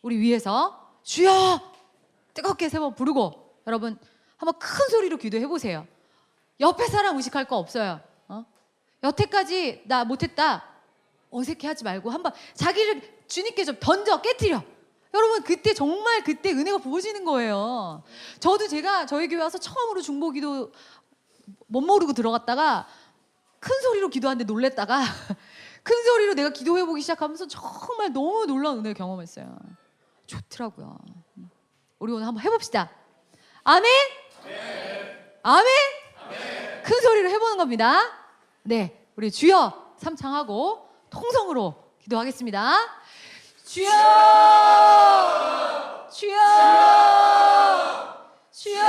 Speaker 1: 우리 위에서 주여 뜨겁게 세 번 부르고 여러분 한번 큰 소리로 기도해보세요. 옆에 사람 의식할 거 없어요. 여태까지 나 못했다 어색해하지 말고 한번 자기를 주님께 좀 던져 깨트려. 여러분, 그때 정말 은혜가 부어지는 거예요. 저도 제가 저희 교회 와서 처음으로 중보기도 못 모르고 들어갔다가 큰 소리로 기도하는데 놀랬다가 큰 소리로 내가 기도해보기 시작하면서 정말 너무 놀라운 은혜를 경험했어요. 좋더라고요. 우리 오늘 한번 해봅시다. 아멘? 아멘? 큰 소리로 해보는 겁니다. 네, 우리 주여 삼창하고 통성으로 기도하겠습니다. 주여! 주여! 주여!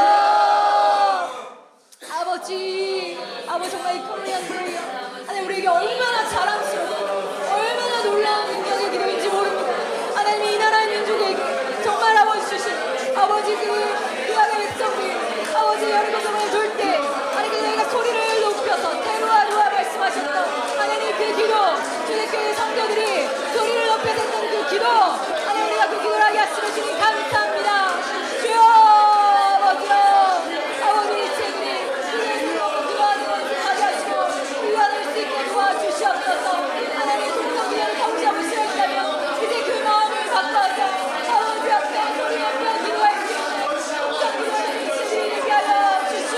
Speaker 1: 아버지 정말 이 코리안 프레이어 하나님, 우리에게 얼마나 자랑스러운 얼마나 놀라운 능력의 기도인지 모릅니다. 하나님, 이 나라의 민족에게 정말 아버지 주신 아버지 그 안의 백성들 아버지 여리고성을 돌 때 하나님, 너희가 소리를 높여서 테루아루아 말씀하셨던 하나님 그 기도, 초대교회 성도들이 소리를 높여서 했던 그 기도, 하나님 우리가 그 기도를 하게 하시는 주님 감사합니다. 주여 아버지요, 아버지 이체들이 그들을 기도하는 것을 하게 하시고 위안할 수 있게 도와주시옵소서. 하나님 통성 기도를 덩치하고 싫었다면 이제 그 마음을 바꿔서 아버지 앞에 소리 높여 기도할 수 있는 통성 기도를 이체들이 되게 하여 주시옵소서.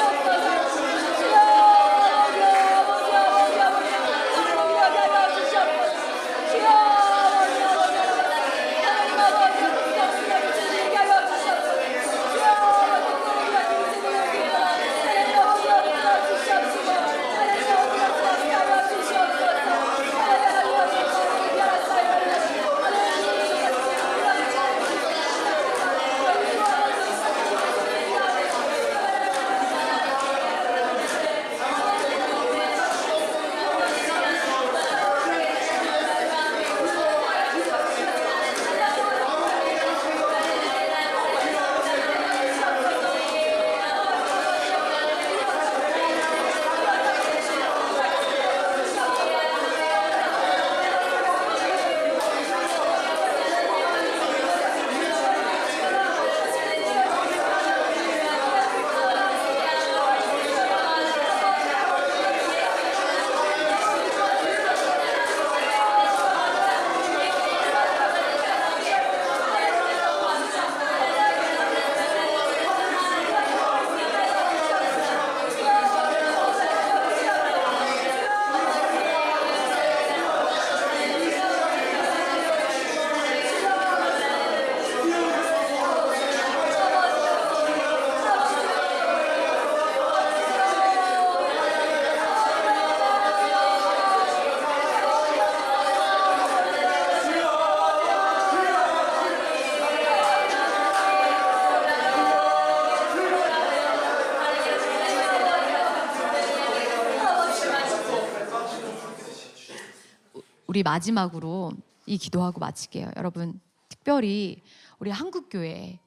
Speaker 1: 우리 마지막으로 이 기도하고 마칠게요. 여러분, 특별히 우리 한국교회,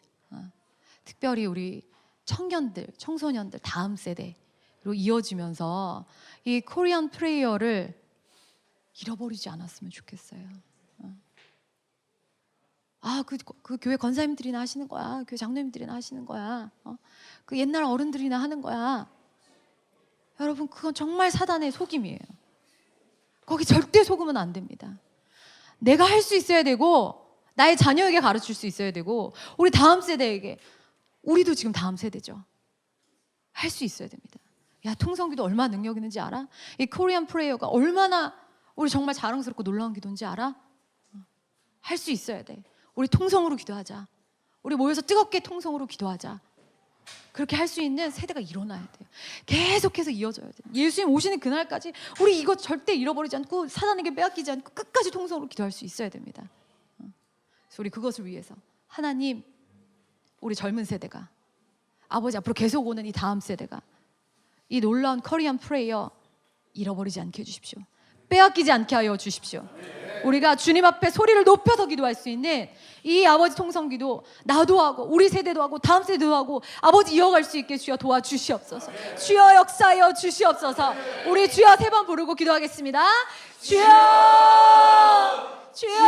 Speaker 1: 특별히 우리 청년들, 청소년들 다음 세대로 이어지면서 이 코리안 프레이어를 잃어버리지 않았으면 좋겠어요. 그 교회 권사님들이나 하시는 거야. 교회 장로님들이나 하시는 거야. 그 옛날 어른들이나 하는 거야. 여러분, 그건 정말 사단의 속임이에요. 거기 절대 속으면 안 됩니다. 내가 할 수 있어야 되고, 나의 자녀에게 가르칠 수 있어야 되고, 우리 다음 세대에게, 우리도 지금 다음 세대죠. 할 수 있어야 됩니다. 야, 통성기도 얼마나 능력 있는지 알아? 이 코리안 프레이어가 얼마나 우리 정말 자랑스럽고 놀라운 기도인지 알아? 할 수 있어야 돼. 우리 통성으로 기도하자. 우리 모여서 뜨겁게 통성으로 기도하자. 그렇게 할 수 있는 세대가 일어나야 돼요. 계속해서 이어져야 돼요. 예수님 오시는 그날까지 우리 이거 절대 잃어버리지 않고 사단에게 빼앗기지 않고 끝까지 통성으로 기도할 수 있어야 됩니다. 그래서 우리 그것을 위해서 하나님, 우리 젊은 세대가, 아버지 앞으로 계속 오는 이 다음 세대가 이 놀라운 코리안 프레이어 잃어버리지 않게 해주십시오. 빼앗기지 않게 하여 주십시오. 우리가 주님 앞에 소리를 높여서 기도할 수 있는 이 아버지 통성기도 나도 하고 우리 세대도 하고 다음 세대도 하고 아버지 이어갈 수 있게 주여 도와주시옵소서. 주여 역사하여 주시옵소서. 우리 주여 3번 부르고 기도하겠습니다. 주여, 주여,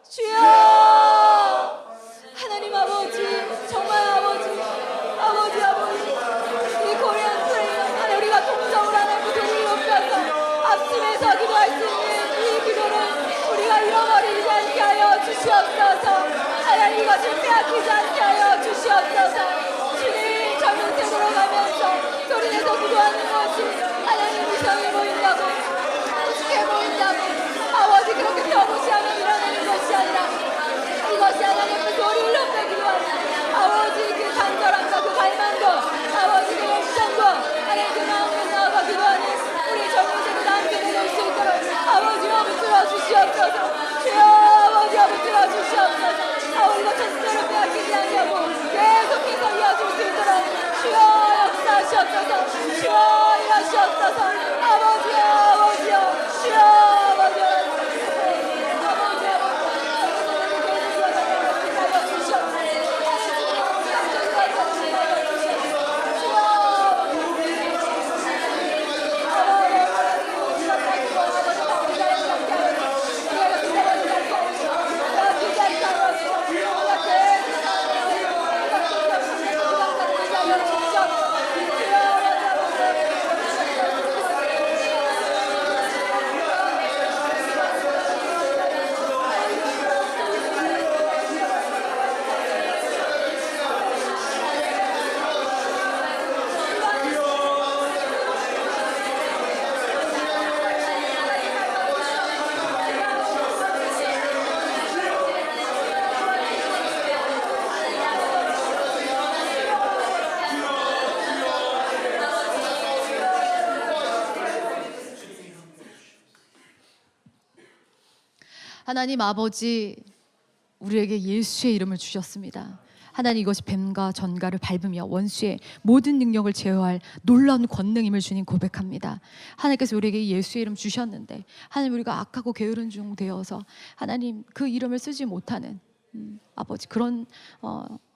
Speaker 1: 주여. 하나님 아버지, 정말 아버지, 이 코리안 프레이어 하나님, 우리가 통성을 안 하고 소리를 높여서 앞심에서 기도할 수 있는 이 기도를 우리가 잃어버리지 않게 하여 주시옵소서. 하나님, 이것을 빼앗기지 않게 하여 주시옵소서. 주님, 젊은 세대로 가면서 소리내서 기도하는 것이 하나님 이상해 보인다고, 우습게 보인다고, 아버지 그렇게 펴무시하며 일어나는 것이 아니라 이것이 하나님 그 소리를 높여 기도하는 아버지 그 간절함과 그 갈망도, 아버지 그 열정도 하나님 그 마음을 나아가 기도하는 우리 젊은 세대 다음 세대 될 수 있도록 아버지 붙들어 주시옵소서. 주여 아버지 붙들어 주시옵소서. 아버지 이거 절대로 빼앗기지 않냐고 계속해서 이어질 수 있도록 주여 역사하시옵소서. 주여 일하시옵소서. 아버지여, 아버지여, 주여 아버지여. 하나님 아버지, 우리에게 예수의 이름을 주셨습니다. 하나님, 이것이 뱀과 전갈을 밟으며 원수의 모든 능력을 제어할 놀라운 권능임을 주님 고백합니다. 하나님께서 우리에게 예수의 이름 주셨는데 하나님, 우리가 악하고 게으른 중 되어서 하나님 그 이름을 쓰지 못하는 아버지, 그런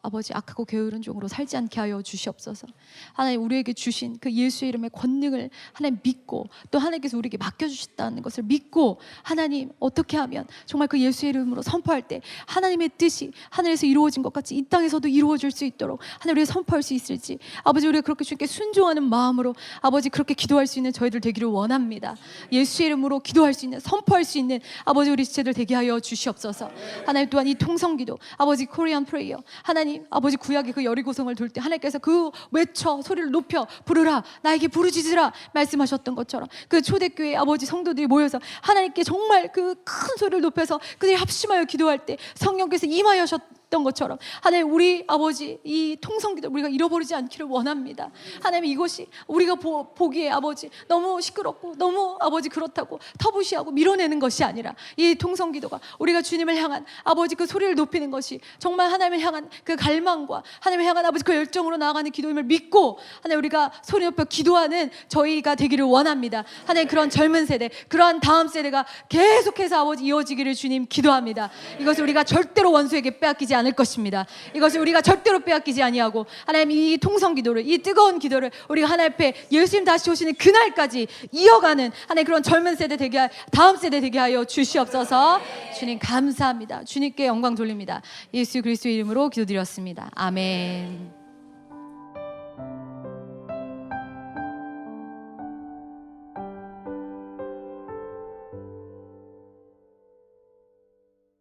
Speaker 1: 아버지 악하고 게으른 종으로 살지 않게 하여 주시옵소서. 하나님, 우리에게 주신 그 예수의 이름의 권능을 하나님 믿고, 또 하나님께서 우리에게 맡겨주셨다는 것을 믿고, 하나님 어떻게 하면 정말 그 예수의 이름으로 선포할 때 하나님의 뜻이 하늘에서 이루어진 것 같이 이 땅에서도 이루어질 수 있도록 하나님, 우리가 선포할 수 있을지, 아버지 우리가 그렇게 주님께 순종하는 마음으로 아버지 그렇게 기도할 수 있는 저희들 되기를 원합니다. 예수의 이름으로 기도할 수 있는, 선포할 수 있는 아버지 우리 지체들 되게 하여 주시옵소서. 하나님, 또한 이 통성기도 아버지 코리안 프레이어 하나님, 아버지 구약의 그 여리고성을 돌 때 하나님께서 그 외쳐 소리를 높여 부르라, 나에게 부르짖으라 말씀하셨던 것처럼 그 초대교회 아버지 성도들이 모여서 하나님께 정말 그 큰 소리를 높여서 그들이 합심하여 기도할 때 성령께서 임하셨던
Speaker 2: 했던 것처럼 하나님, 우리 아버지 이 통성기도 우리가 잃어버리지 않기를 원합니다. 하나님, 이것이 우리가 보기에 아버지 너무 시끄럽고 너무 아버지 그렇다고 터부시하고 밀어내는 것이 아니라 이 통성기도가 우리가 주님을 향한 아버지 그 소리를 높이는 것이 정말 하나님을 향한 그 갈망과 하나님을 향한 아버지 그 열정으로 나아가는 기도임을 믿고 하나님, 우리가 소리 높여 기도하는 저희가 되기를 원합니다. 하나님, 그런 젊은 세대, 그러한 다음 세대가 계속해서 아버지 이어지기를 주님 기도합니다. 이것을 우리가 절대로 원수에게 빼앗기지 않을 것입니다. 이것을 우리가 절대로 빼앗기지 아니하고 하나님, 이 통성기도를, 이 뜨거운 기도를 우리가 하나님 앞에 예수님 다시 오시는 그날까지 이어가는 하나님 그런 젊은 세대 되게, 다음 세대 되게 하여 주시옵소서. 주님 감사합니다. 주님께 영광 돌립니다. 예수 그리스도의 이름으로 기도드렸습니다. 아멘.